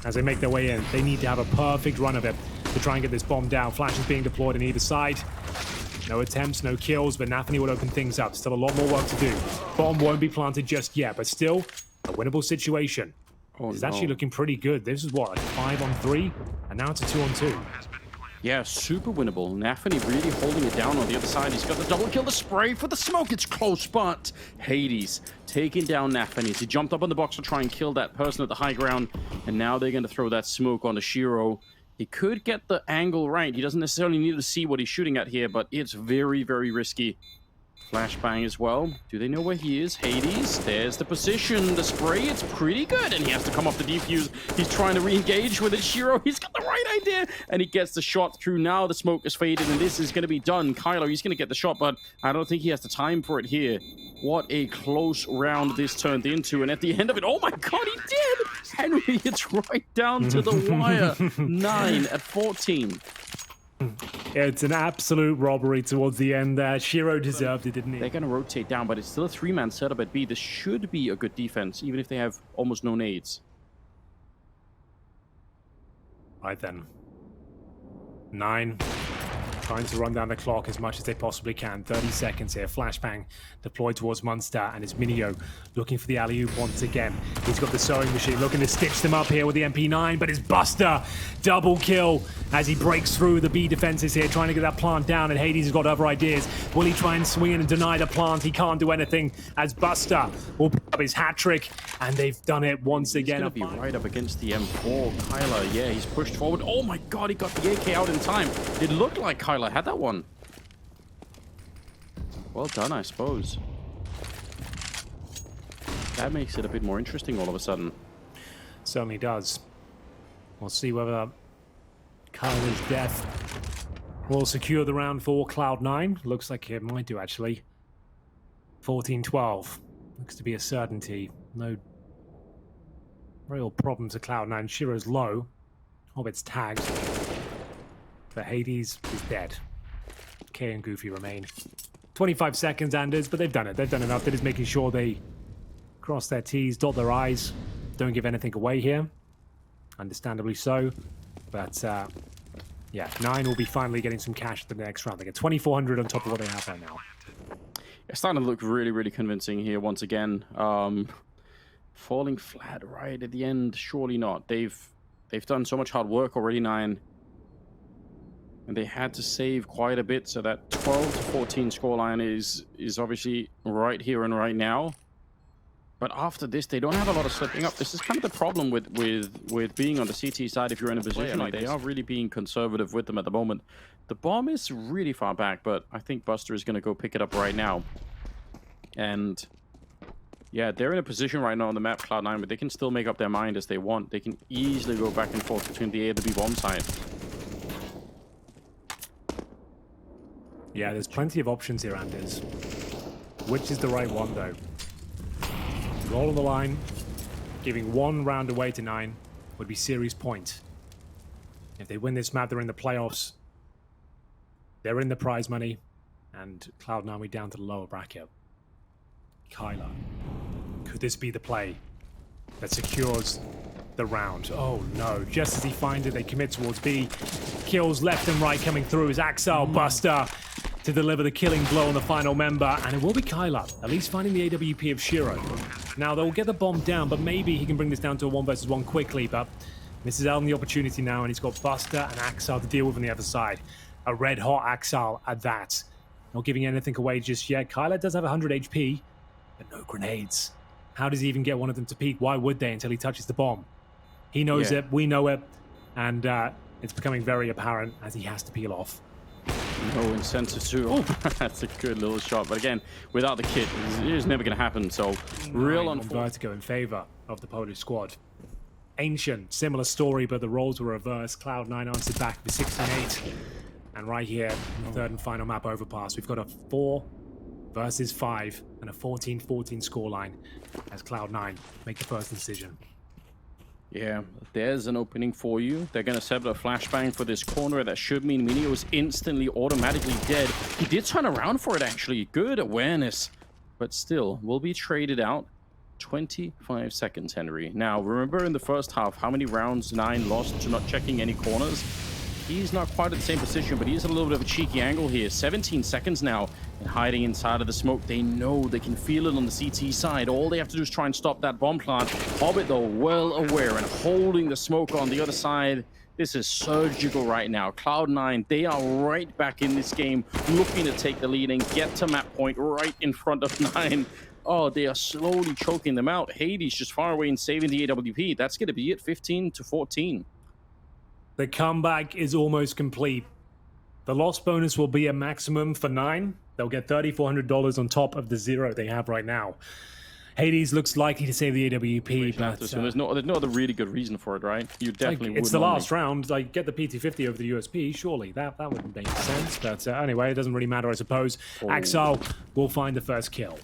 [SPEAKER 2] As they make their way in, they need to have a perfect run of it to try and get this bomb down. Flash is being deployed on either side. No attempts, no kills, but Nafany will open things up. Still a lot more work to do. Bomb won't be planted just yet, but still a winnable situation. It's actually looking pretty good. This is what, like 5-on-3? And now it's a 2-on-2.
[SPEAKER 1] Yeah, super winnable. Nafany really holding it down on the other side. He's got the double kill, the spray for the smoke. It's close, but Hades taking down Nafany. He jumped up on the box to try and kill that person at the high ground, and now they're going to throw that smoke on the Shiro. He could get the angle right. He doesn't necessarily need to see what he's shooting at here, but it's very, very risky. Flashbang as well. Do they know where he is? Hades. There's the position. The spray, it's pretty good. And he has to come off the defuse. He's trying to re-engage with it. Shiro, he's got the right idea. And he gets the shot through. Now the smoke is faded, and this is going to be done. Kylo, he's going to get the shot, but I don't think he has the time for it here. What a close round this turned into. And at the end of it, oh my god, he did! Henry, it's right down to the wire. 9 at 14.
[SPEAKER 2] It's an absolute robbery towards the end there. Shiro deserved it, didn't he?
[SPEAKER 1] They're going to rotate down, but it's still a 3-man setup at B. This should be a good defense, even if they have almost no nades.
[SPEAKER 2] Right then. 9. Trying to run down the clock as much as they possibly can. 30 seconds here. Flashbang deployed towards Munster, and it's Minio looking for the alley-oop once again. He's got the sewing machine looking to stitch them up here with the MP9, but it's Buster. Double kill as he breaks through the B defenses here, trying to get that plant down, and Hades has got other ideas. Will he try and swing in and deny the plant? He can't do anything as Buster will pick up his hat trick, and they've done it once again.
[SPEAKER 1] He's going to be right up against the M4. Kyler, yeah, he's pushed forward. Oh my god, he got the AK out in time. It looked like Kyler had that one. Well done, I suppose. That makes it a bit more interesting all of a sudden.
[SPEAKER 2] Certainly does. We'll see whether Kyler's death will secure the round for Cloud9. Looks like it might do, actually. 14-12. Looks to be a certainty. No real problem to Cloud9. Shiro's low. Hobbit's tagged. But Hades is dead. K and Goofy remain. 25 seconds, Anders, but they've done it. They've done enough. They're just making sure they cross their T's, dot their I's. Don't give anything away here. Understandably so. But, yeah, 9 will be finally getting some cash at the next round. They get 2,400 on top of what they have right now.
[SPEAKER 1] It's starting to look really, really convincing here once again. Falling flat right at the end, surely not. They've done so much hard work already, 9. And they had to save quite a bit, so that 12 to 14 scoreline is obviously right here and right now. But after this, they don't have a lot of slipping up. This is kind of the problem with being on the CT side if you're in a position like they are really being conservative with them at the moment. The bomb is really far back, but I think Buster is going to go pick it up right now. And yeah, they're in a position right now on the map, Cloud9, but they can still make up their mind as they want. They can easily go back and forth between the A and the B bomb side.
[SPEAKER 2] Yeah, there's plenty of options here, Anders. Which is the right one, though? Roll on the line, giving one round away to 9 would be series point. If they win this map, they're in the playoffs. They're in the prize money, and Cloud9 will be down to the lower bracket. Kyler, could this be the play that secures the round? Oh no, just as he finds it, they commit towards B. Kills left and right coming through is Axel Buster to deliver the killing blow on the final member, and it will be Kyler, at least finding the AWP of Shiro. Now they'll get the bomb down, but maybe he can bring this down to a 1 versus 1 quickly, but misses out on the opportunity now, and he's got Buster and Axel to deal with on the other side. A red hot Axel at that. Not giving anything away just yet. Kyler does have 100 HP, but no grenades. How does he even get one of them to peek? Why would they until he touches the bomb? He knows it, we know it, and it's becoming very apparent as he has to peel off.
[SPEAKER 1] No incentive to. Oh, that's a good little shot. But again, without the kit, it's never going to happen. So, real on
[SPEAKER 2] Vertigo in favor of the Polish squad. Ancient, similar story, but the roles were reversed. Cloud9 answered back with 16-8. And right here, in the third and final map overpass, we've got a 4 versus 5 and a 14-14 scoreline as Cloud9 make the first decision.
[SPEAKER 1] Yeah, there's an opening for you. They're going to set up a flashbang for this corner. That should mean Minio is instantly, automatically dead. He did turn around for it, actually. Good awareness. But still, will be traded out. 25 seconds, Henry. Now, remember in the first half, how many rounds 9 lost to not checking any corners? He's not quite at the same position, but he's a little bit of a cheeky angle here. 17 seconds now, and hiding inside of the smoke. They know they can feel it on the CT side. All they have to do is try and stop that bomb plant. Hobbit, though, well aware and holding the smoke on the other side. This is surgical right now. Cloud9, they are right back in this game, looking to take the lead and get to map point right in front of 9. Oh, they are slowly choking them out. Hades just far away and saving the AWP. That's going to be it, 15-14.
[SPEAKER 2] The comeback is almost complete. The loss bonus will be a maximum for 9. They'll get $3,400 on top of the 0 they have right now. Hades looks likely to save the AWP, but
[SPEAKER 1] so there's no other really good reason for it, right? You definitely would.
[SPEAKER 2] It's the last round. Like, get the PT50 over the USP. Surely that would make sense. But anyway, it doesn't really matter, I suppose. Axel will find the first kill.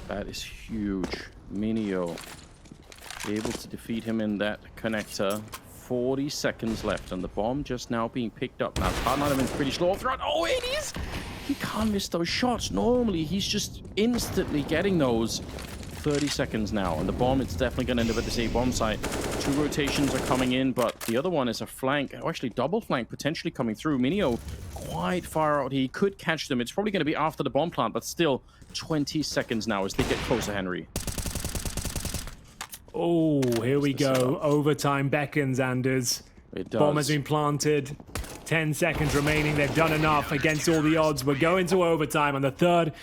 [SPEAKER 1] That is huge. Minio able to defeat him in that connector. 40 seconds left, and the bomb just now being picked up. Now, Cloud9 have been pretty slow throughout. Oh, it is! He can't miss those shots. Normally, he's just instantly getting those. 30 seconds now, and the bomb is definitely going to end up at this A bomb site. 2 rotations are coming in, but the other one is a flank, or actually double flank potentially coming through. Minio quite far out. He could catch them. It's probably going to be after the bomb plant, but still 20 seconds now as they get closer, Henry.
[SPEAKER 2] Oh, here we go. Overtime beckons, Anders.
[SPEAKER 1] It does.
[SPEAKER 2] Bomb has been planted. 10 seconds remaining. They've done enough against all the odds. We're going to overtime on the third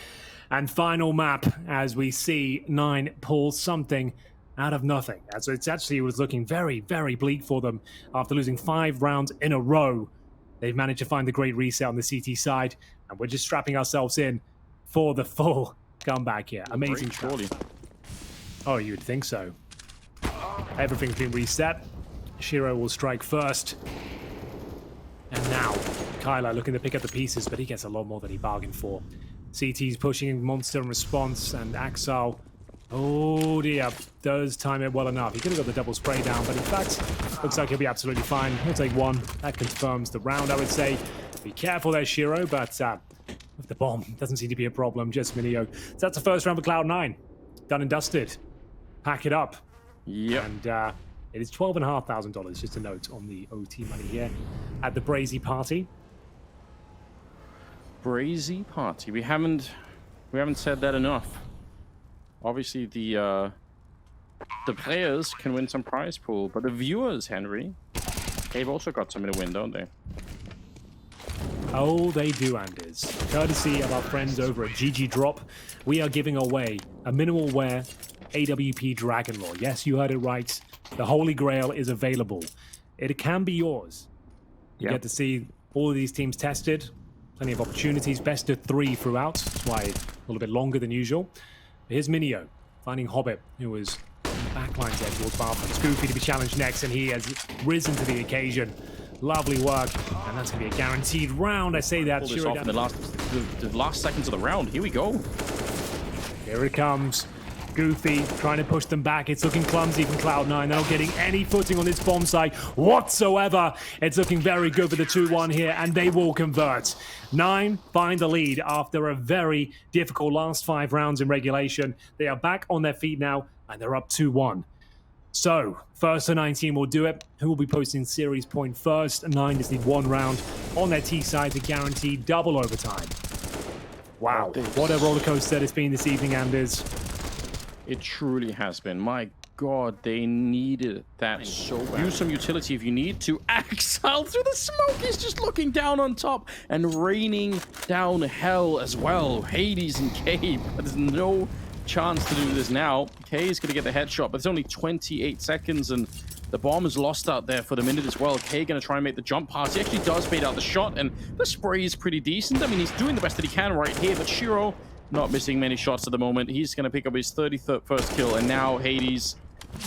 [SPEAKER 2] and final map as we see 9 pull something out of nothing. So it's actually was looking very, very bleak for them after losing 5 rounds in a row. They've managed to find the great reset on the CT side, and we're just strapping ourselves in for the full comeback here. Amazing, surely. Oh, you'd think so. Everything's been reset. Shiro will strike first. And now, Kyler looking to pick up the pieces, but he gets a lot more than he bargained for. CT's pushing Monster in response, and Axel, oh dear, does time it well enough. He could have got the double spray down, but in fact, looks like he'll be absolutely fine. He'll take 1. That confirms the round, I would say. Be careful there, Shiro, but with the bomb, doesn't seem to be a problem, just Minio. So that's the first round for Cloud9. Done and dusted. Pack it up.
[SPEAKER 1] Yeah.
[SPEAKER 2] And it is $12,500, just a note on the OT money here at the Brazy party.
[SPEAKER 1] Brazy party. We haven't said that enough. Obviously, the players can win some prize pool, but the viewers, Henry, they've also got some in the win, don't they?
[SPEAKER 2] Oh, they do, Anders. Courtesy of our friends over at GG Drop, we are giving away a minimal wear AWP Dragon Lore. Yes, you heard it right. The Holy Grail is available. It can be yours. You get to see all of these teams tested. Plenty of opportunities. Best of 3 throughout. That's why a little bit longer than usual. But here's Minio finding Hobbit, who was on the backline there towards Barford. It's Goofy to be challenged next, and he has risen to the occasion. Lovely work, and that's going to be a guaranteed round. I say that.
[SPEAKER 1] Pull this off in the last seconds of the round. Here we go.
[SPEAKER 2] Here it comes. Goofy trying to push them back. It's looking clumsy from Cloud9. They're not getting any footing on this bomb site whatsoever. It's looking very good for the 2-1 here, and they will convert. 9 find the lead after a very difficult last 5 rounds in regulation. They are back on their feet now, and they're up 2-1. So, first to 19 will do it. Who will be posting series point first? 9 just need 1 round on their T side to guarantee double overtime. Wow, what a roller coaster it's been this evening, Anders.
[SPEAKER 1] It truly has been. My God, they needed that so bad. Use some utility if you need to. Axel through the smoke. He's just looking down on top and raining down hell as well. Hades and K, but there's no chance to do this now. K is going to get the headshot, but it's only 28 seconds, and the bomb is lost out there for the minute as well. K going to try and make the jump pass. He actually does bait out the shot, and the spray is pretty decent. I mean, he's doing the best that he can right here, but Shiro not missing many shots at the moment. He's going to pick up his 31st kill, and now Hades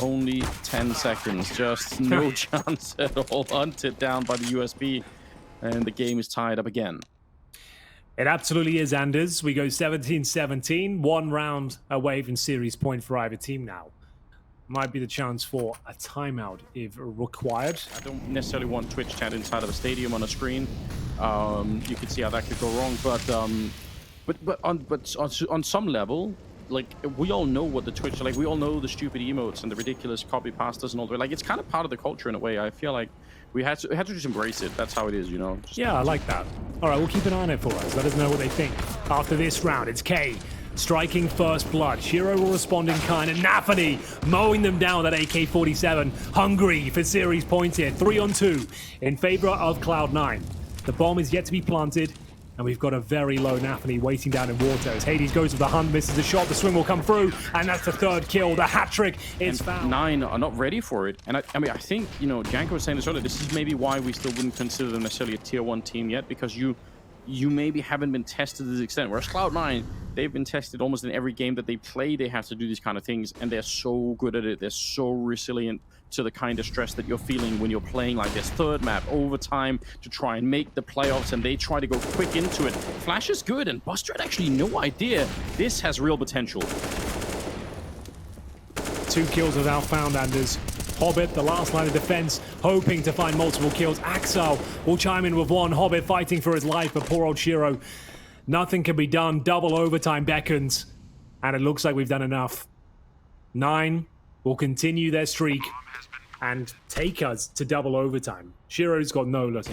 [SPEAKER 1] only 10 seconds. Just no chance at all. Hunted down by the USB, and the game is tied up again.
[SPEAKER 2] It absolutely is, Anders. We go 17-17, 1 round away from series point for either team now. Might be the chance for a timeout if required.
[SPEAKER 1] I don't necessarily want Twitch chat inside of a stadium on a screen. You could see how that could go wrong, but on some level, like, we all know what the Twitch, like, we all know the stupid emotes and the ridiculous copy pastas and all that. Like, it's kind of part of the culture in a way. I feel like we had to just embrace it. That's how it is, you know.
[SPEAKER 2] Yeah, I like that. All right, we'll keep an eye on it for us. Let us know what they think. After this round, it's K striking first blood. Shiro will respond in kind, and NaVi mowing them down with that AK-47. Hungry for series points here. 3-on-2 in favor of Cloud9. The bomb is yet to be planted, and we've got a very low NaVi waiting down in water. As Hades goes with the hunt, misses the shot, the swing will come through, and that's the 3rd kill. The hat trick is found.
[SPEAKER 1] 9 are not ready for it. And I mean, I think, you know, Janko was saying this earlier, this is maybe why we still wouldn't consider them necessarily a tier 1 team yet, because you maybe haven't been tested to this extent. Whereas Cloud9, they've been tested almost in every game that they play. They have to do these kind of things, and they're so good at it. They're so resilient to the kind of stress that you're feeling when you're playing like this 3rd map, overtime, to try and make the playoffs, and they try to go quick into it. Flash is good, and Buster had actually no idea this has real potential.
[SPEAKER 2] 2 kills without found, Anders. Hobbit, the last line of defense, hoping to find multiple kills. Axel will chime in with 1. Hobbit fighting for his life, but poor old Shiro. Nothing can be done. Double overtime beckons, and it looks like we've done enough. 9 will continue their streak and take us to double overtime. Shiro's got no luck.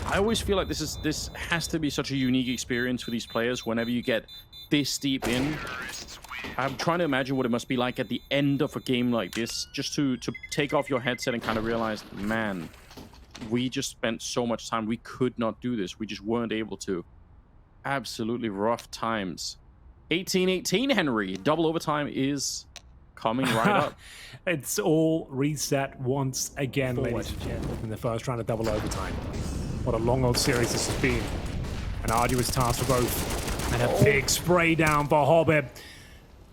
[SPEAKER 1] I always feel like this has to be such a unique experience for these players whenever you get this deep in. I'm trying to imagine what it must be like at the end of a game like this, just to take off your headset and kind of realize, man, we just spent so much time. We could not do this. We just weren't able to. Absolutely rough times. 18-18, Henry. Double overtime is coming right up.
[SPEAKER 2] It's all reset once again, ladies and gentlemen, in the first round of double overtime. What a long old series this has been. An arduous task for both. And a big spray down for Hobbit.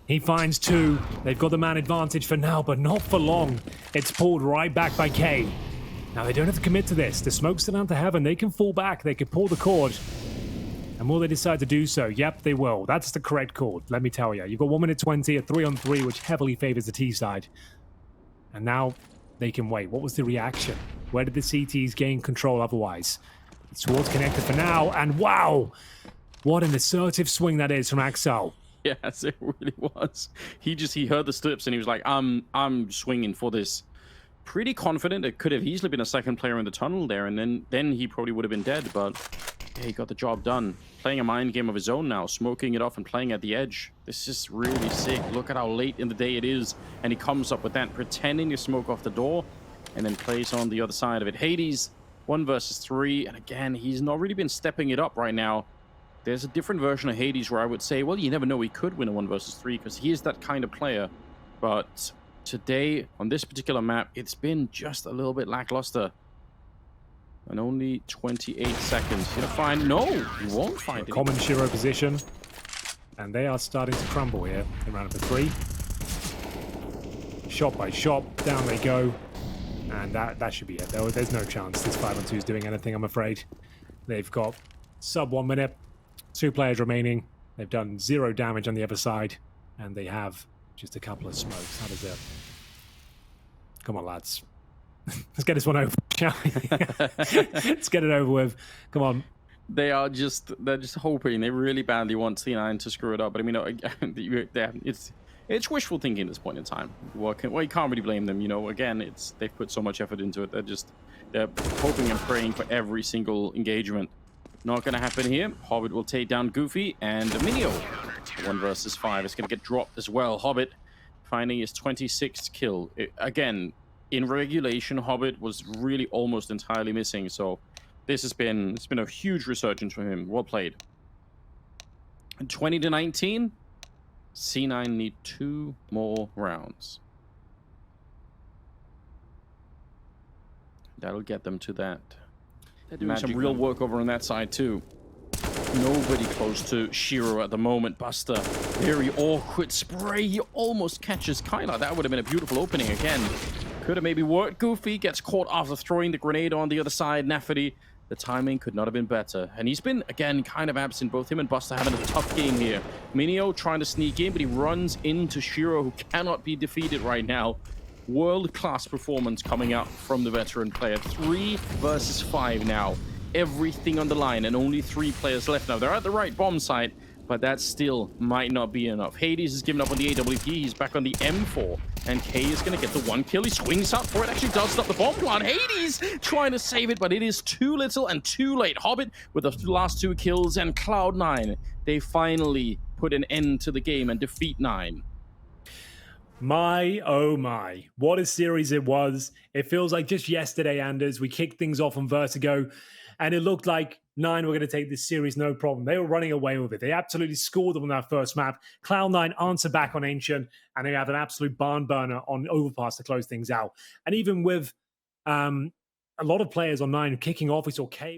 [SPEAKER 2] He finds 2. They've got the man advantage for now, but not for long. It's pulled right back by K. Now, they don't have to commit to this. The smoke's still down to heaven. They can fall back. They can pull the cord. And will they decide to do so? Yep, they will. That's the correct call, let me tell you. You've got 1 minute 20, a 3-on-3, which heavily favors the T side. And now they can wait. What was the reaction? Where did the CTs gain control otherwise? It's towards connected for now, and wow! What an assertive swing that is from Axel.
[SPEAKER 1] Yes, it really was. He heard the steps and he was like, I'm swinging for this. Pretty confident. It could have easily been a second player in the tunnel there, and then he probably would have been dead, but yeah, he got the job done. Playing a mind game of his own now, smoking it off and playing at the edge. This is really sick. Look at how late in the day it is, and he comes up with that, pretending to smoke off the door, and then plays on the other side of it. Hades 1 versus 3, and again, he's not really been stepping it up right now. There's a different version of Hades where I would say, well, you never know, he could win a 1 versus 3 because he is that kind of player. But today, on this particular map, it's been just a little bit lackluster. And only 28 seconds. He'll find... No, he won't find it.
[SPEAKER 2] Common Shiro position. And they are starting to crumble here in round number 3. Shot by shot, down they go. And that should be it. There's no chance this 5-on-2 is doing anything, I'm afraid. They've got sub 1 minute, 2 players remaining. They've done 0 damage on the other side. And they have just a couple of smokes. How does that... Come on, lads. Let's get this one over, shall we? Let's get it over with. Come on.
[SPEAKER 1] They're just hoping. They really badly want C9 to screw it up. But I mean, it's wishful thinking at this point in time. Well, you can't really blame them. You know, again, they've put so much effort into it. They're hoping and praying for every single engagement. Not going to happen here. Hobbit will take down Goofy and Minio. 1 versus 5. It's going to get dropped as well. Hobbit finding his 26th kill. Again, in regulation, Hobbit was really almost entirely missing. So it's been a huge resurgence for him. Well played. 20-19. C9 need 2 more rounds. That'll get them to that. They're doing some real work over on that side too. Nobody close to Shiro at the moment. Buster, very awkward spray. He almost catches Kyla. That would have been a beautiful opening again. Could have maybe worked. Goofy gets caught after throwing the grenade on the other side. naFi, the timing could not have been better. And he's been, again, kind of absent. Both him and Buster having a tough game here. Minio trying to sneak in, but he runs into Shiro, who cannot be defeated right now. World-class performance coming out from the veteran player. 3 versus 5 now. Everything on the line, and only 3 players left now. They're at the right bomb site, but that still might not be enough. Hades has given up on the AWP. He's back on the M4, and K is going to get the 1 kill. He swings up for it. Actually does stop the bomb plant. Hades trying to save it, but it is too little and too late. Hobbit with the last 2 kills, and Cloud9, they finally put an end to the game and defeat 9.
[SPEAKER 2] My, oh my, what a series it was. It feels like just yesterday, Anders, we kicked things off on Vertigo, and it looked like 9 were going to take this series no problem. They were running away with it. They absolutely scored them on that first map. Cloud9 answer back on Ancient, and they have an absolute barn burner on Overpass to close things out. And even with a lot of players on 9 kicking off, we saw K